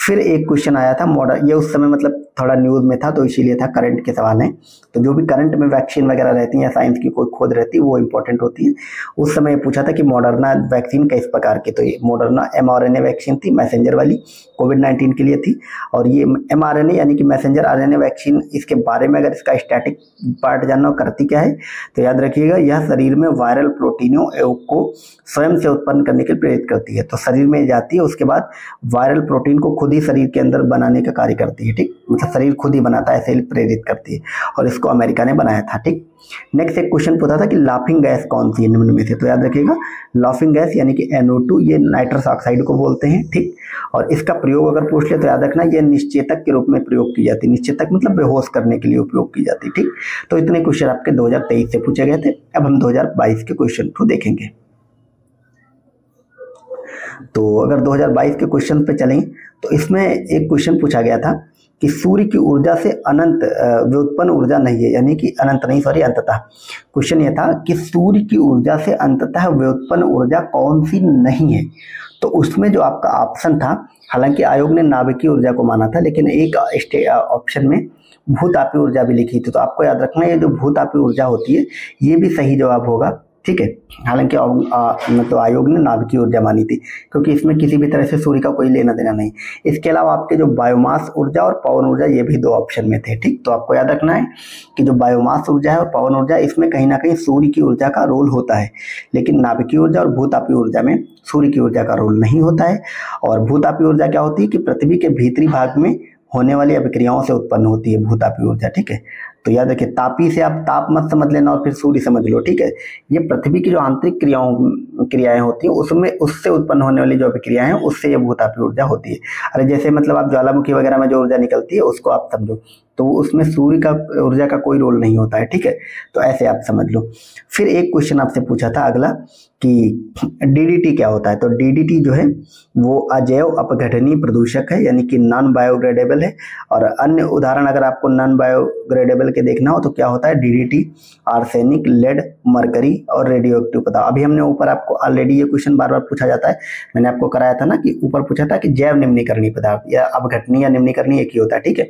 फिर एक क्वेश्चन आया था मॉडर्न, ये उस समय मतलब थोड़ा न्यूज़ में था तो इसीलिए था, करंट के सवाल हैं। तो जो भी करंट में वैक्सीन वगैरह रहती है या साइंस की कोई खोज रहती है वो इंपॉर्टेंट होती है। उस समय पूछा था कि मॉडर्ना वैक्सीन किस प्रकार की, तो ये मॉडर्ना mRNA वैक्सीन थी, मैसेंजर वाली, कोविड-19 के लिए थी। और ये mRNA यानी कि मैसेंजर RNA वैक्सीन, इसके बारे में अगर इसका स्टैटिक पार्ट जानना हो, करती क्या है, तो याद रखिएगा यह शरीर में वायरल प्रोटीनों को स्वयं से उत्पन्न करने के लिए प्रेरित करती है। तो शरीर में जाती है, उसके बाद वायरल प्रोटीन को खुद ही शरीर के अंदर बनाने का कार्य करती है, ठीक। मतलब शरीर खुद ही बनाता है, सेल प्रेरित करती है। और इसको अमेरिका ने बनाया था, ठीक। नेक्स्ट एक क्वेश्चन पूछा था कि लाफिंग गैस कौन सी है निम्न में से, तो याद रखिएगा लाफिंग गैस यानी कि NO2, ये नाइट्रस ऑक्साइड को बोलते हैं, ठीक। और इसका प्रयोग अगर पूछ ले तो याद रखना ये निश्चेतक के रूप में प्रयोग की जाती है। निश्चेतक मतलब बेहोश करने के लिए उपयोग की जाती है, ठीक। तो इतने क्वेश्चन आपके 2023 से पूछे गए थे। अब हम 2022 के क्वेश्चन को देखेंगे। तो अगर 2022 के क्वेश्चन पे चलें तो इसमें एक क्वेश्चन पूछा गया था कि सूर्य की ऊर्जा से अनंत व्युत्पन्न ऊर्जा नहीं है, यानी कि अनंत नहीं, सॉरी, अंततः। क्वेश्चन ये था कि सूर्य की ऊर्जा से अंततः व्युत्पन्न ऊर्जा कौन सी नहीं है। तो उसमें जो आपका ऑप्शन था, हालांकि आयोग ने नाभिकीय ऊर्जा को माना था, लेकिन एक ऑप्शन में भूतापीय ऊर्जा भी लिखी थी। तो आपको याद रखना ये जो भूतापीय ऊर्जा होती है ये भी सही जवाब होगा, ठीक है। हालांकि मतलब आयोग ने नाभिकीय ऊर्जा मानी थी क्योंकि इसमें किसी भी तरह से सूर्य का कोई लेना देना नहीं। इसके अलावा आपके जो बायोमास ऊर्जा और पवन ऊर्जा, ये भी 2 ऑप्शन में थे, ठीक। तो आपको याद रखना है कि जो बायोमास ऊर्जा है और पवन ऊर्जा, इसमें कहीं ना कहीं सूर्य की ऊर्जा का रोल होता है, लेकिन नाभिकीय ऊर्जा और भूतापीय ऊर्जा में सूर्य की ऊर्जा का रोल नहीं होता है। और भूतापीय ऊर्जा क्या होती है कि पृथ्वी के भीतरी भाग में होने वाली अभिक्रियाओं से उत्पन्न होती है भूतापीय ऊर्जा, ठीक है। तो याद रखिए, तापी से आप ताप मत समझ लेना और फिर सूर्य समझ लो, ठीक है। ये पृथ्वी की जो आंतरिक क्रियाएं होती हैं उसमें उससे उत्पन्न होने वाली जो अभिक्रियाएं हैं उससे ये भूतापी ऊर्जा होती है। अरे जैसे मतलब आप ज्वालामुखी वगैरह में जो ऊर्जा निकलती है उसको आप समझो, तो उसमें सूर्य का ऊर्जा का कोई रोल नहीं होता है, ठीक है। तो ऐसे आप समझ लो। फिर एक क्वेश्चन आपसे पूछा था अगला कि डीडीटी क्या होता है। तो डीडीटी जो है वो अजैव अपघटनीय प्रदूषक है, यानी कि नॉन बायोग्रेडेबल है। और अन्य उदाहरण अगर आपको नॉन बायोग्रेडेबल के देखना हो तो क्या होता है, डीडीटी, आर्सेनिक, लेड, मरकरी और रेडियो एक्टिव पदार्थ। अभी हमने ऊपर आपको ऑलरेडी ये क्वेश्चन बार बार पूछा जाता है, मैंने आपको कराया था ना कि ऊपर पूछा था कि जैव निम्नीकरणीय पदार्थ या अपघटनीय या निम्नीकरणीय एक ही होता है, ठीक है।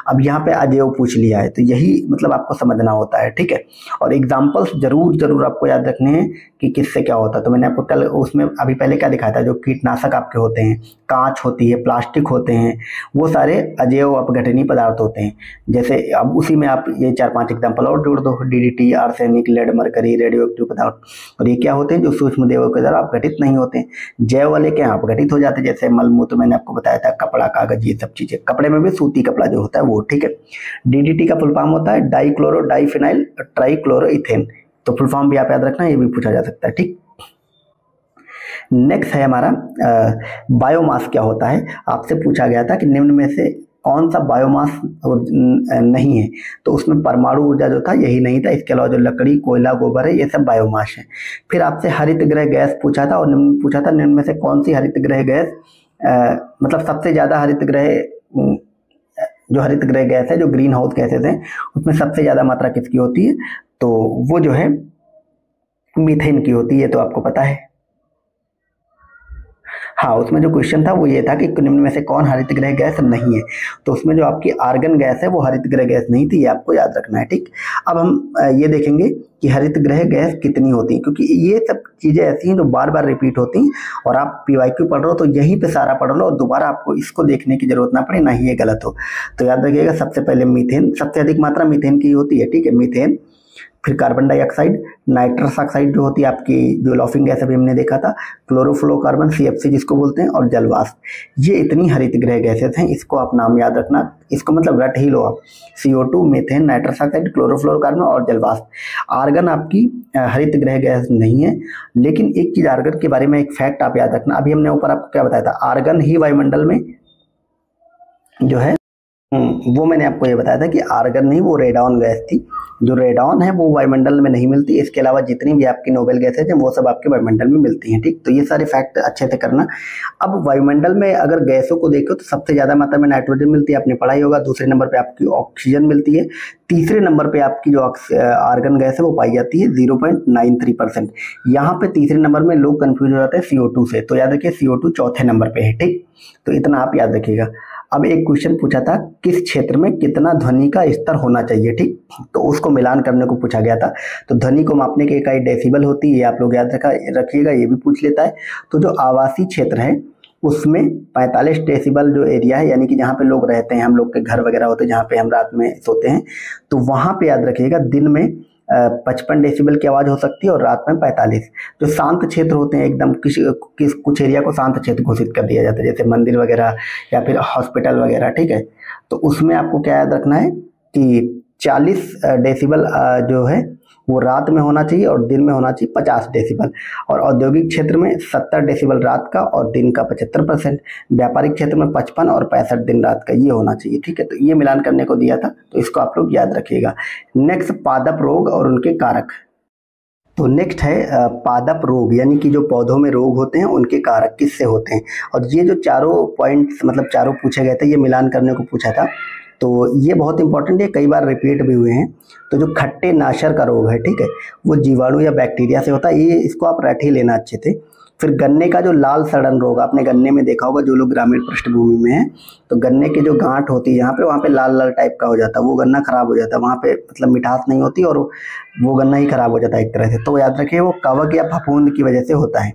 अब यहाँ पे अजैव पूछ लिया है तो यही मतलब आपको समझना होता है, ठीक है। और एग्जाम्पल्स जरूर आपको याद रखने हैं कि किससे क्या होता है। तो मैंने आपको कल उसमें अभी पहले क्या दिखाया था, जो कीटनाशक आपके होते हैं, कांच होती है, प्लास्टिक होते हैं, वो सारे अजैव अपघटनीय पदार्थ होते हैं। जैसे अब उसी में आप ये 4-5 एग्जाम्पल और जोड़ दो, DDT, arsenic, lead, mercury, radioactive पदार्थ। और ये क्या होते हैं, जो सूक्ष्म देवों के द्वारा अपघटित नहीं होते हैं। जैव वाले क्या अपघटित हो जाते हैं, जैसे मलमूत्र मैंने आपको बताया था, कपड़ा, कागज, ये सब चीजें। कपड़े में भी सूती कपड़ा जो होता है वो, ठीक है। डीडीटी का फुल फॉर्म होता है डाइक्लोरो डाइफिनाइल ट्राइक्लोरो इथेन। तो फुल फॉर्म भी आप याद रखना, ये भी पूछा जा सकता है, ठीक। नेक्स्ट है हमारा बायोमास क्या होता है। आपसे पूछा गया था कि निम्न में से कौन सा बायोमास नहीं है, तो उसमें परमाणु ऊर्जा जो था यही नहीं था। इसके अलावा जो लकड़ी, कोयला, गोबर है, ये सब बायोमास है। फिर आपसे हरित गृह गैस पूछा था और निम्न पूछा था, निम्न में से कौन सी हरित गृह गैस मतलब सबसे ज्यादा हरित गृह जो हरित गृह गैस है, जो ग्रीन हाउस गैसेस हैं, उसमें सबसे ज्यादा मात्रा किसकी होती है, तो वो जो है मीथेन की होती है। तो आपको पता है, हाँ, उसमें जो क्वेश्चन था वो ये था कि निम्न में से कौन हरित गृह गैस नहीं है, तो उसमें जो आपकी आर्गन गैस है वो हरित गृह गैस नहीं थी, ये आपको याद रखना है, ठीक। अब हम ये देखेंगे कि हरित गृह गैस कितनी होती है, क्योंकि ये सब चीजें ऐसी हैं जो बार बार रिपीट होती हैं और आप पीवाईक्यू पढ़ रहे हो तो यहीं पे सारा पढ़ लो और दोबारा आपको इसको देखने की जरूरत ना पड़े, ना ही ये गलत हो। तो याद रखिएगा, सबसे पहले मीथेन, सबसे अधिक मात्रा मीथेन की होती है, ठीक है, मीथेन। फिर कार्बन डाइऑक्साइड, नाइट्रस ऑक्साइड जो होती है आपकी, जो लॉफिंग गैस अभी हमने देखा था, क्लोरोफ्लोरोकार्बन, सीएफसी जिसको बोलते हैं, और जलवाष्प। ये इतनी हरित गृह गैसेस हैं, इसको आप नाम याद रखना, इसको मतलब रट ही लो आप, CO2, methane, nitrous oxide, chlorofluorocarbon और जलवाष्प। आर्गन आपकी हरित गृह गैस नहीं है, लेकिन एक चीज आर्गन के बारे में एक फैक्ट आप याद रखना। अभी हमने ऊपर आपको क्या बताया था, आर्गन ही वायुमंडल में जो है वो मैंने आपको ये बताया था कि आर्गन नहीं, वो रेडॉन गैस थी। जो रेडॉन है वो वायुमंडल में नहीं मिलती, इसके अलावा जितनी भी आपकी नोबेल गैसेज हैं वो सब आपके वायुमंडल में मिलती हैं, ठीक। तो ये सारे फैक्ट अच्छे से करना। अब वायुमंडल में अगर गैसों को देखो तो सबसे ज्यादा मात्रा में नाइट्रोजन मिलती है, आपने पढ़ाई होगा। दूसरे नंबर पे आपकी ऑक्सीजन मिलती है। तीसरे नंबर पे आपकी जो आर्गन गैस है वो पाई जाती है 0.93%। यहाँ पे तीसरे नंबर में लोग कंफ्यूज हो जाते हैं CO2 से, तो याद रखिए CO2 चौथे नंबर पे है, ठीक। तो इतना आप याद रखिएगा। अब एक क्वेश्चन पूछा था, किस क्षेत्र में कितना ध्वनि का स्तर होना चाहिए, ठीक। तो उसको मिलान करने को पूछा गया था। तो ध्वनि को मापने की इकाई डेसिबल होती है, ये आप लोग याद रखिएगा, ये भी पूछ लेता है। तो जो आवासीय क्षेत्र है उसमें 45 डेसिबल जो एरिया है, यानी कि जहाँ पे लोग रहते हैं, हम लोग के घर वगैरह होते हैं, जहाँ पे हम रात में सोते हैं, तो वहाँ पे याद रखिएगा दिन में 55 डेसिबल की आवाज हो सकती है और रात में 45। जो शांत क्षेत्र होते हैं एकदम, कुछ एरिया को शांत क्षेत्र घोषित कर दिया जाता है, जैसे मंदिर वगैरह या फिर हॉस्पिटल वगैरह, ठीक है। तो उसमें आपको क्या याद रखना है कि 40 डेसिबल जो है वो रात में होना चाहिए और दिन में होना चाहिए 50 डेसिबल। और औद्योगिक क्षेत्र में 70 डेसिबल रात का और दिन का 75%। व्यापारिक क्षेत्र में 55 और 65 दिन रात का, ये होना चाहिए, ठीक है। तो ये मिलान करने को दिया था, तो इसको आप लोग याद रखिएगा। नेक्स्ट, पादप रोग और उनके कारक। तो नेक्स्ट है पादप रोग, यानी कि जो पौधों में रोग होते हैं उनके कारक किससे होते हैं। और ये जो चारों पॉइंट्स मतलब चारों पूछे गए थे, ये मिलान करने को पूछा था, तो ये बहुत इंपॉर्टेंट है, कई बार रिपीट भी हुए हैं। तो जो खट्टे नाशर का रोग है, ठीक है, वो जीवाणु या बैक्टीरिया से होता है, ये इसको आप रट ही लेना अच्छे से। फिर गन्ने का जो लाल सड़न रोग, आपने गन्ने में देखा होगा, जो लोग ग्रामीण पृष्ठभूमि में हैं, तो गन्ने की जो गांठ होती है यहाँ पे, वहाँ पे लाल लाल टाइप का हो जाता है, वो गन्ना खराब हो जाता है, वहाँ पे मतलब मिठास नहीं होती और वो गन्ना ही खराब हो जाता है एक तरह से। तो याद रखिए, वो कवक या फफूंद की वजह से होता है।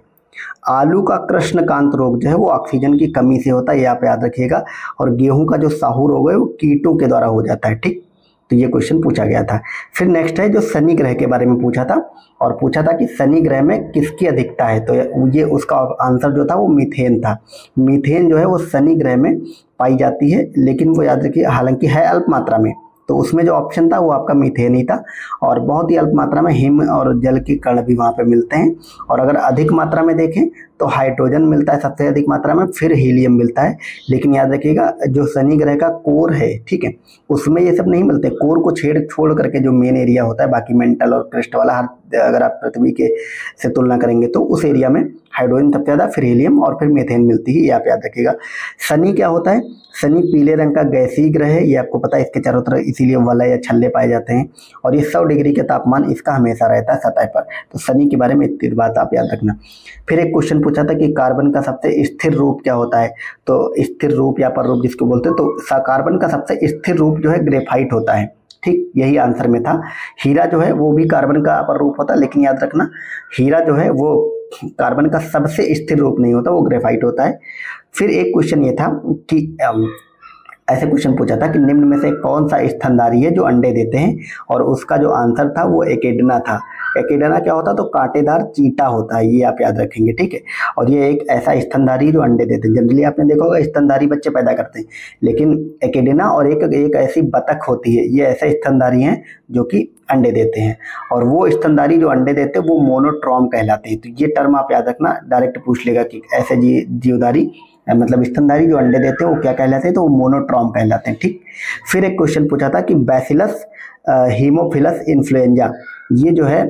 आलू का कृष्णकांत रोग जो है वो ऑक्सीजन की कमी से होता है, ये आप याद रखिएगा। और गेहूं का जो साहू रोग है वो कीटों के द्वारा हो जाता है, ठीक। तो ये क्वेश्चन पूछा गया था। फिर नेक्स्ट है जो शनि ग्रह के बारे में पूछा था, और पूछा था कि शनि ग्रह में किसकी अधिकता है। तो ये उसका आंसर जो था वो मीथेन था। मीथेन जो है वो शनि ग्रह में पाई जाती है, लेकिन वो याद रखिए हालांकि है अल्प मात्रा में। तो उसमें जो ऑप्शन था वो आपका मीथेन ही था। और बहुत ही अल्प मात्रा में हिम और जल के कण भी वहाँ पे मिलते हैं। और अगर अधिक मात्रा में देखें तो हाइड्रोजन मिलता है सबसे अधिक मात्रा में, फिर हीलियम मिलता है। लेकिन याद रखिएगा जो शनि ग्रह का कोर है, ठीक है, उसमें ये सब नहीं मिलते। कोर को छोड़ करके जो मेन एरिया होता है, बाकी मेंटल और क्रिस्ट वाला अगर आप पृथ्वी के से तुलना करेंगे तो उस एरिया में हाइड्रोजन सबसे ज़्यादा, फिर हीलियम और फिर मीथेन मिलती है। ये आप याद रखिएगा। शनि क्या होता है? शनि पीले रंग का गैसीय ग्रह है, ये आपको पता है। इसके चारों तरफ इसीलिए वलय या छल्ले पाए जाते हैं। और ये 100 डिग्री के तापमान इसका हमेशा रहता है सतह पर। तो शनि के बारे में इतनी बात आप याद रखना। फिर एक क्वेश्चन पूछा था कि कार्बन का सबसे स्थिर रूप क्या होता है? तो स्थिर रूप या पररूप जिसको बोलते हैं, तो कार्बन का सबसे स्थिर रूप जो है ग्रेफाइट होता है। ठीक, यही आंसर में था। हीरा जो है वो भी कार्बन का अपर रूप होता है, लेकिन याद रखना हीरा जो है वो कार्बन का सबसे स्थिर रूप नहीं होता, वो ग्रेफाइट होता है। फिर एक क्वेश्चन ये था कि ऐसे क्वेश्चन पूछा था कि निम्न में से कौन सा स्तनधारी है जो अंडे देते हैं? और उसका जो आंसर था वो एकेडना था। एकेडना क्या होता है? तो कांटेदार चींटा होता है, ये आप याद रखेंगे, ठीक है। और ये एक ऐसा स्तनधारी है जो अंडे देते हैं। जनरली आपने देखा होगा स्तनधारी बच्चे पैदा करते हैं, लेकिन एकेडना और एक ऐसी बतख होती है, ये ऐसे स्तनधारी हैं जो कि अंडे देते हैं। और वो स्तनधारी जो अंडे देते हैं वो मोनोट्रॉम कहलाते हैं। तो ये टर्म आप याद रखना, डायरेक्ट पूछ लेगा कि ऐसे जीवधारी मतलब स्तनधारी जो अंडे देते हैं वो क्या कहलाते हैं? तो वो मोनोट्रॉम कहलाते हैं, ठीक। फिर एक क्वेश्चन पूछा था कि बैसिलस हीमोफिलस इन्फ्लुएंजा ये जो है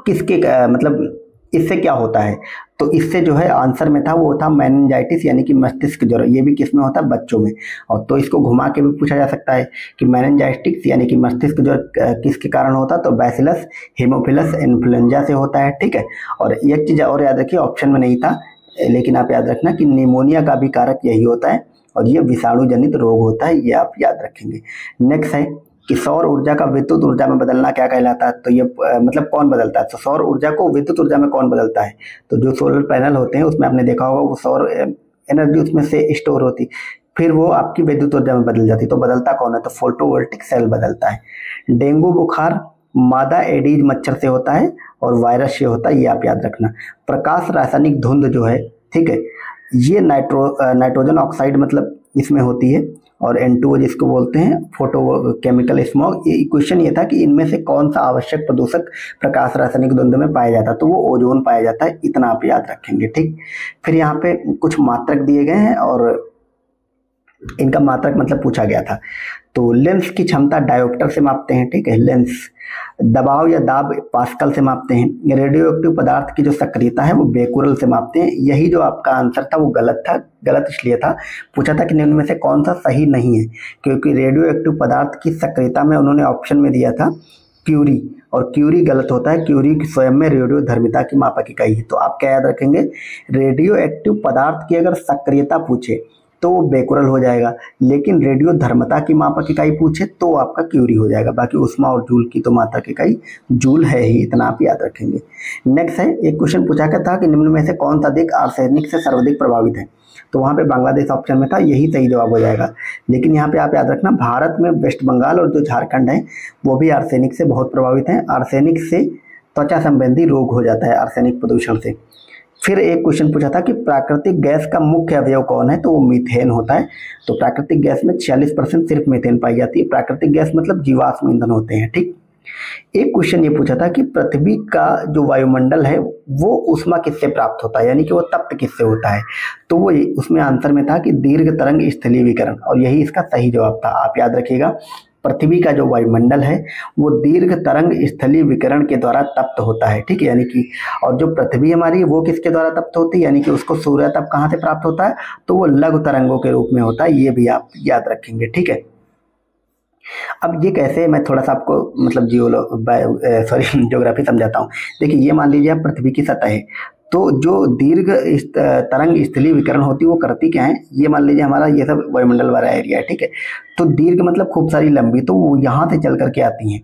किसके मतलब इससे क्या होता है? तो इससे जो है आंसर में था वो था मेनिंजाइटिस यानी कि मस्तिष्क ज्वर। ये भी किस में होता है? बच्चों में। और तो इसको घुमा के भी पूछा जा सकता है कि मेनिंजाइटिस यानी कि मस्तिष्क ज्वर किसके कारण होता? तो बैसिलस हीमोफिलस इन्फ्लुएंजा से होता है, ठीक है। और एक चीज़ और याद रखिए, ऑप्शन में नहीं था लेकिन आप याद रखना कि निमोनिया का भी कारक यही होता है और ये विषाणु जनित रोग होता है, ये आप याद रखेंगे। नेक्स्ट है कि सौर ऊर्जा का विद्युत ऊर्जा में बदलना क्या कहलाता है? तो ये मतलब कौन बदलता है? तो सौर ऊर्जा को विद्युत ऊर्जा में कौन बदलता है? तो जो सोलर पैनल होते हैं उसमें आपने देखा होगा वो सौर एनर्जी उसमें से स्टोर होती, फिर वो आपकी विद्युत ऊर्जा में बदल जाती। तो बदलता कौन है? तो फोटोवोल्टिक सेल बदलता है। डेंगू बुखार मादा एडीज मच्छर से होता है और वायरस से होता है, ये आप याद रखना। प्रकाश रासायनिक धुंध जो है, ठीक है, ये नाइट्रोजन ऑक्साइड मतलब इसमें होती है। और N2O जिसको बोलते हैं फोटो केमिकल स्मॉग। ये क्वेश्चन ये था कि इनमें से कौन सा आवश्यक प्रदूषक प्रकाश रासायनिक धुंध में पाया जाता है? तो वो ओजोन पाया जाता है, इतना आप याद रखेंगे, ठीक। फिर यहाँ पे कुछ मात्रक दिए गए हैं और इनका मात्रक मतलब पूछा गया था। तो लेंस की क्षमता डायोप्टर से मापते हैं, ठीक है। लेंस दबाव या दाब पास्कल से मापते हैं। रेडियो एक्टिव पदार्थ की जो सक्रियता है वो बेकुरल से मापते हैं। यही जो आपका आंसर था वो गलत था। गलत इसलिए था, पूछा था कि निम्न में से कौन सा सही नहीं है, क्योंकि रेडियो एक्टिव पदार्थ की सक्रियता में उन्होंने ऑप्शन में दिया था क्यूरी, और क्यूरी गलत होता है। क्यूरी स्वयं में रेडियो धर्मिता की मापक इकाई है। तो आप क्या याद रखेंगे? रेडियो एक्टिव पदार्थ की अगर सक्रियता पूछे तो वो बेकुरल हो जाएगा, लेकिन रेडियो धर्मता की मापक इकाई पूछे तो आपका क्यूरी हो जाएगा। बाकी उष्मा और जूल की तो मात्रक इकाई जूल है ही, इतना आप याद रखेंगे। नेक्स्ट है, एक क्वेश्चन पूछा गया था कि निम्न में से कौन सा देश आर्सेनिक से सर्वाधिक प्रभावित है? तो वहाँ पे बांग्लादेश ऑप्शन में था, यही सही जवाब हो जाएगा। लेकिन यहाँ पे आप याद रखना भारत में वेस्ट बंगाल और जो झारखंड है वो भी आर्सेनिक से बहुत प्रभावित है। आर्सेनिक से त्वचा संबंधी रोग हो जाता है, आर्सेनिक प्रदूषण से। फिर एक क्वेश्चन पूछा था कि प्राकृतिक गैस का मुख्य अवयव कौन है? तो वो मीथेन होता है। तो प्राकृतिक गैस में 46% सिर्फ मीथेन पाई जाती है। प्राकृतिक गैस मतलब जीवाश्म ईंधन होते हैं, ठीक। एक क्वेश्चन ये पूछा था कि पृथ्वी का जो वायुमंडल है वो ऊष्मा किससे प्राप्त होता है, यानी कि वो तप्त किससे होता है? तो वो उसमें आंसर में था कि दीर्घ तरंग स्थलीय विकिरण, और यही इसका सही जवाब था। आप याद रखिएगा, पृथ्वी का जो वायुमंडल है वो दीर्घ तरंग स्थलीय विकिरण के द्वारा तप्त होता है, ठीक है। यानी कि और जो पृथ्वी हमारी वो किसके द्वारा तप्त होती है? यानी कि उसको सूर्य तप कहाँ से प्राप्त होता है? तो वो लघु तरंगों के रूप में होता है। ये भी आप याद रखेंगे, ठीक है। अब ये कैसे, मैं थोड़ा सा आपको मतलब ज्योग्राफी समझाता हूँ। देखिए, ये मान लीजिए आप पृथ्वी की सतह है, तो जो दीर्घ तरंग स्थलीय विकिरण होती है वो करती क्या है? ये मान लीजिए हमारा ये सब वायुमंडल वाला एरिया है, ठीक है। तो दीर्घ मतलब खूब सारी लंबी, तो वो यहाँ से चल करके आती हैं।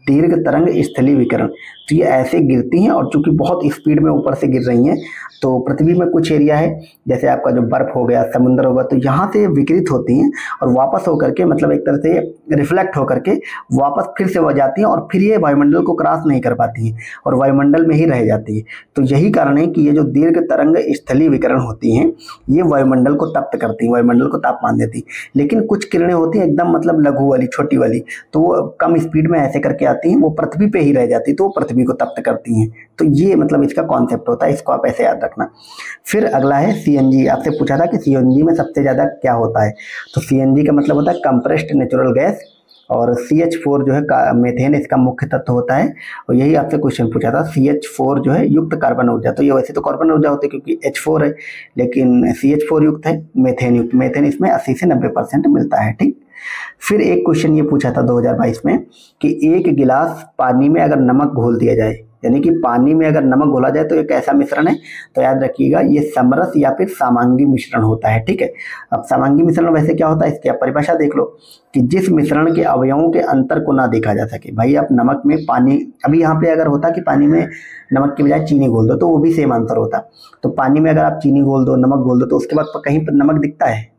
दीर्घ तरंग स्थलीय विकिरण। तो ये ऐसे गिरती हैं और चूंकि बहुत स्पीड में ऊपर से गिर रही हैं, तो पृथ्वी में कुछ एरिया है जैसे आपका जो बर्फ हो गया, समुद्र होगा, तो यहाँ से विकिरित होती हैं और वापस होकर के मतलब एक तरह से रिफ्लेक्ट होकर के वापस फिर से वो जाती हैं और फिर ये वायुमंडल को क्रॉस नहीं कर पाती हैं और वायुमंडल में ही रह जाती है। तो यही कारण है कि ये जो दीर्घ तरंग स्थलीय विकिरण होती हैं ये वायुमंडल को तप्त करती हैं, वायुमंडल को तापमान देती हैं। लेकिन कुछ किरणें होती हैं एकदम मतलब लघु वाली, छोटी वाली, तो वो कम स्पीड में ऐसे करके आती हैं, वो पृथ्वी पे ही रह जाती है, तो वो पृथ्वी को तप्त करती हैं। तो ये मतलब इसका कॉन्सेप्ट होता है, इसको आप ऐसे याद रखना। फिर अगला है सीएनजी। आपसे पूछा था कि सीएनजी में सबसे ज़्यादा क्या होता है, तो सीएनजी का मतलब होता है कंप्रेस्ड नेचुरल गैस, और CH4 जो है मीथेन इसका मुख्य तत्व होता है। और यही आपसे क्वेश्चन पूछा था, CH4 जो है युक्त कार्बन ऊर्जा। तो ये वैसे तो कार्बन ऊर्जा होती है क्योंकि H4 है, लेकिन CH4 युक्त है, मीथेन युक्त। मीथेन इसमें 80 से 90% मिलता है। ठीक। फिर एक क्वेश्चन ये पूछा था 2022 में कि एक गिलास पानी में अगर नमक घोल दिया जाए, यानी कि पानी में अगर नमक घोला जाए तो ये कैसा मिश्रण है, तो याद रखिएगा ये समरस या फिर समांगी मिश्रण होता है। ठीक है। अब समांगी मिश्रण वैसे क्या होता है, इसकी आप परिभाषा देख लो कि जिस मिश्रण के अवयवों के अंतर को ना देखा जा सके। भाई आप नमक में पानी, अभी यहाँ पे अगर होता कि पानी में नमक की बजाय चीनी घोल दो तो वो भी सेम आंसर होता। तो पानी में अगर आप चीनी घोल दो, नमक घोल दो, तो उसके बाद कहीं पर नमक दिखता है,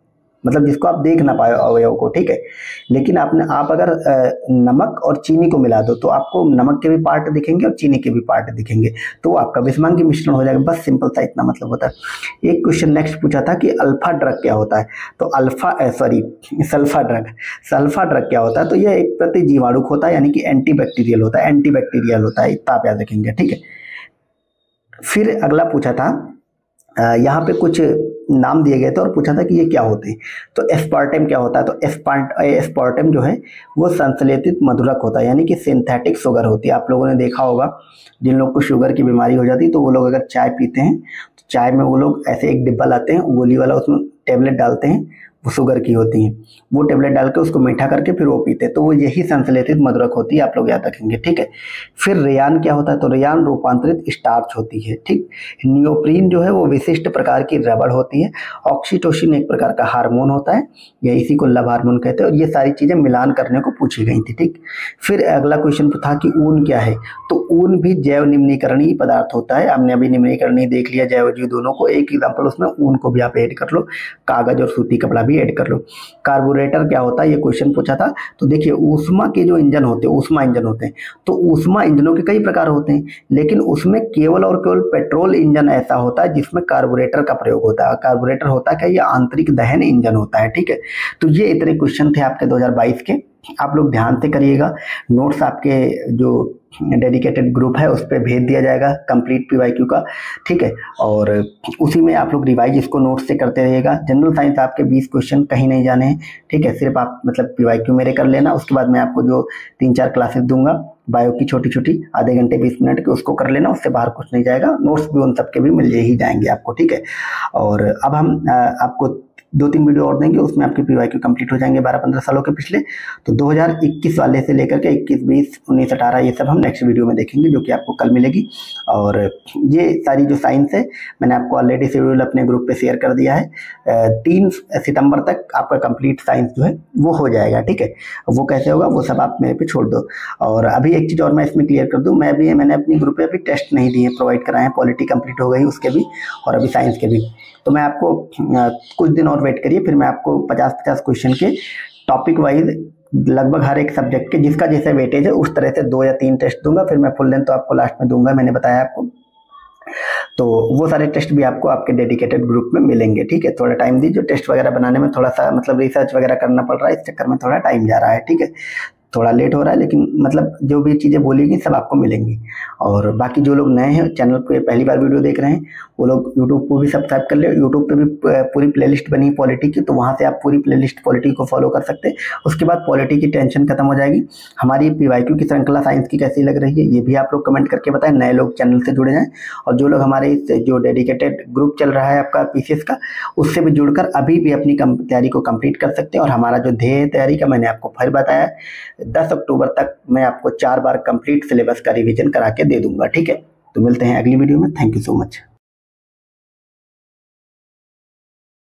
मतलब जिसको आप देख ना पाए अवयव को। ठीक है। लेकिन आप अगर नमक और चीनी को मिला दो तो आपको नमक के भी पार्ट दिखेंगे और चीनी के भी पार्ट दिखेंगे, तो वो आपका विषमांगी मिश्रण हो जाएगा। बस सिंपल सा इतना मतलब होता है। एक क्वेश्चन नेक्स्ट पूछा था कि अल्फा ड्रग क्या होता है, तो सल्फा ड्रग क्या होता है, तो यह एक प्रतिजीवाणुक होता है, यानी कि एंटीबैक्टीरियल होता है, इतना आप याद रखेंगे। ठीक है। फिर अगला पूछा था, यहाँ पे कुछ नाम दिए गए थे और पूछा था कि ये क्या होते हैं, तो एस्पार्टेम क्या होता है, तो एस्पार्टेम जो है वो संश्लेषित मधुरक होता है, यानी कि सिंथेटिक शुगर होती है। आप लोगों ने देखा होगा जिन लोग को शुगर की बीमारी हो जाती है तो वो लोग अगर चाय पीते हैं तो चाय में वो लोग ऐसे एक डिब्बा लाते हैं गोली वाला, उसमें टेबलेट डालते हैं, वो शुगर की होती हैं, वो टेबलेट डाल के उसको मीठा करके फिर वो पीते हैं, तो वो यही संश्लेषित मधुरक होती है, आप लोग याद रखेंगे। ठीक है। फिर रेयान क्या होता है, तो रेयान रूपांतरित स्टार्च होती है। ठीक। नियोप्रीन जो है वो विशिष्ट प्रकार की रबड़ होती है। ऑक्सीटोसिन एक प्रकार का हार्मोन होता है, या इसी को लव हार्मोन कहते हैं, और ये सारी चीजें मिलान करने को पूछी गई थी। ठीक। फिर अगला क्वेश्चन था कि ऊन क्या है, तो ऊन भी जैव निम्नीकरणीय पदार्थ होता है। हमने अभी निम्नीकरणीय देख लिया, जैव जीव दोनों को। एक एग्जाम्पल उसमें ऊन को भी आप ऐड कर लो, कागज और सूती कपड़ा भी ऐड कर लो। कार्बोरेटर क्या होता है, ये क्वेश्चन पूछा था। तो देखिए ऊष्मा के जो इंजन होते हैं, ऊष्मा इंजन होते हैं, तो ऊष्मा इंजनों के कई प्रकार होते हैं, लेकिन उसमें केवल और केवल पेट्रोल इंजन ऐसा होता है जिसमें कार्बोरेटर का प्रयोग होता है। कार्बोरेटर होता है क्या, ये आंतरिक दहन इंजन होता है। ठीक है। तो ये इतने क्वेश्चन थे आपके 2022 के, आप लोग ध्यान से करिएगा। नोट्स आपके जो डेडिकेटेड ग्रुप है उस पर भेज दिया जाएगा कंप्लीट PYQ का। ठीक है। और उसी में आप लोग रिवाइज इसको नोट्स से करते रहिएगा। जनरल साइंस आपके 20 क्वेश्चन कहीं नहीं जाने हैं। ठीक है। सिर्फ आप मतलब PYQ मेरे कर लेना, उसके बाद मैं आपको जो 3-4 क्लासेस दूंगा बायो की छोटी छोटी, आधे घंटे 20 मिनट के, उसको कर लेना, उससे बाहर कुछ नहीं जाएगा। नोट्स भी उन सबके भी मिल ही जाएंगे आपको। ठीक है। और अब हम आपको 2-3 वीडियो और देंगे, उसमें आपके PYQ कंप्लीट हो जाएंगे 12-15 सालों के पिछले। तो 2021 वाले से लेकर के 21, 20, 19, 18 ये सब हम नेक्स्ट वीडियो में देखेंगे, जो कि आपको कल मिलेगी। और ये सारी जो साइंस है मैंने आपको ऑलरेडी शेड्यूल अपने ग्रुप पे शेयर कर दिया है। 3 सितंबर तक आपका कंप्लीट साइंस जो है वो हो जाएगा। ठीक है। वो कैसे होगा वो सब आप मेरे पे छोड़ दो। और अभी एक चीज़ और मैं इसमें क्लियर कर दूँ, मैंने अपनी ग्रुप पे अभी टेस्ट नहीं दिए, प्रोवाइड कराए हैं। पॉलिटी कंप्लीट हो गई उसके भी और अभी साइंस के भी। तो मैं आपको कुछ दिन और वेट करिए, फिर मैं आपको 50-50 क्वेश्चन के टॉपिक वाइज लगभग हर एक सब्जेक्ट के जिसका जैसे वेटेज है उस तरह से 2 या 3 टेस्ट दूंगा। फिर मैं फुल लेंथ तो आपको लास्ट में दूंगा, मैंने बताया आपको। तो वो सारे टेस्ट भी आपको आपके डेडिकेटेड ग्रुप में मिलेंगे। ठीक है। थोड़ा टाइम दीजिए, टेस्ट वगैरह बनाने में थोड़ा सा मतलब रिसर्च वगैरह करना पड़ रहा है, इस चक्कर में थोड़ा टाइम जा रहा है। ठीक है। थोड़ा लेट हो रहा है, लेकिन मतलब जो भी चीज़ें बोलेगी सब आपको मिलेंगी। और बाकी जो लोग नए हैं चैनल पे पहली बार वीडियो देख रहे हैं वो लोग यूट्यूब को भी सब्सक्राइब कर ले। यूट्यूब पे भी पूरी प्लेलिस्ट बनी पॉलिटी की, तो वहाँ से आप पूरी प्लेलिस्ट पॉलिटी को फॉलो कर सकते हैं। उसके बाद पॉलिटी की टेंशन खत्म हो जाएगी। हमारी PYQ की श्रृंखला साइंस की कैसी लग रही है ये भी आप लोग कमेंट करके बताएं। नए लोग चैनल से जुड़े जाएँ, और जो लोग हमारे इस जो डेडिकेटेड ग्रुप चल रहा है आपका PCS का, उससे भी जुड़कर अभी भी अपनी तैयारी को कंप्लीट कर सकते हैं। और हमारा जो ध्येय है तैयारी का, मैंने आपको फिर बताया, 10 अक्टूबर तक मैं आपको 4 बार कंप्लीट सिलेबस का रिवीजन करा के दे दूंगा। ठीक है। तो मिलते हैं अगली वीडियो में। Thank you so much.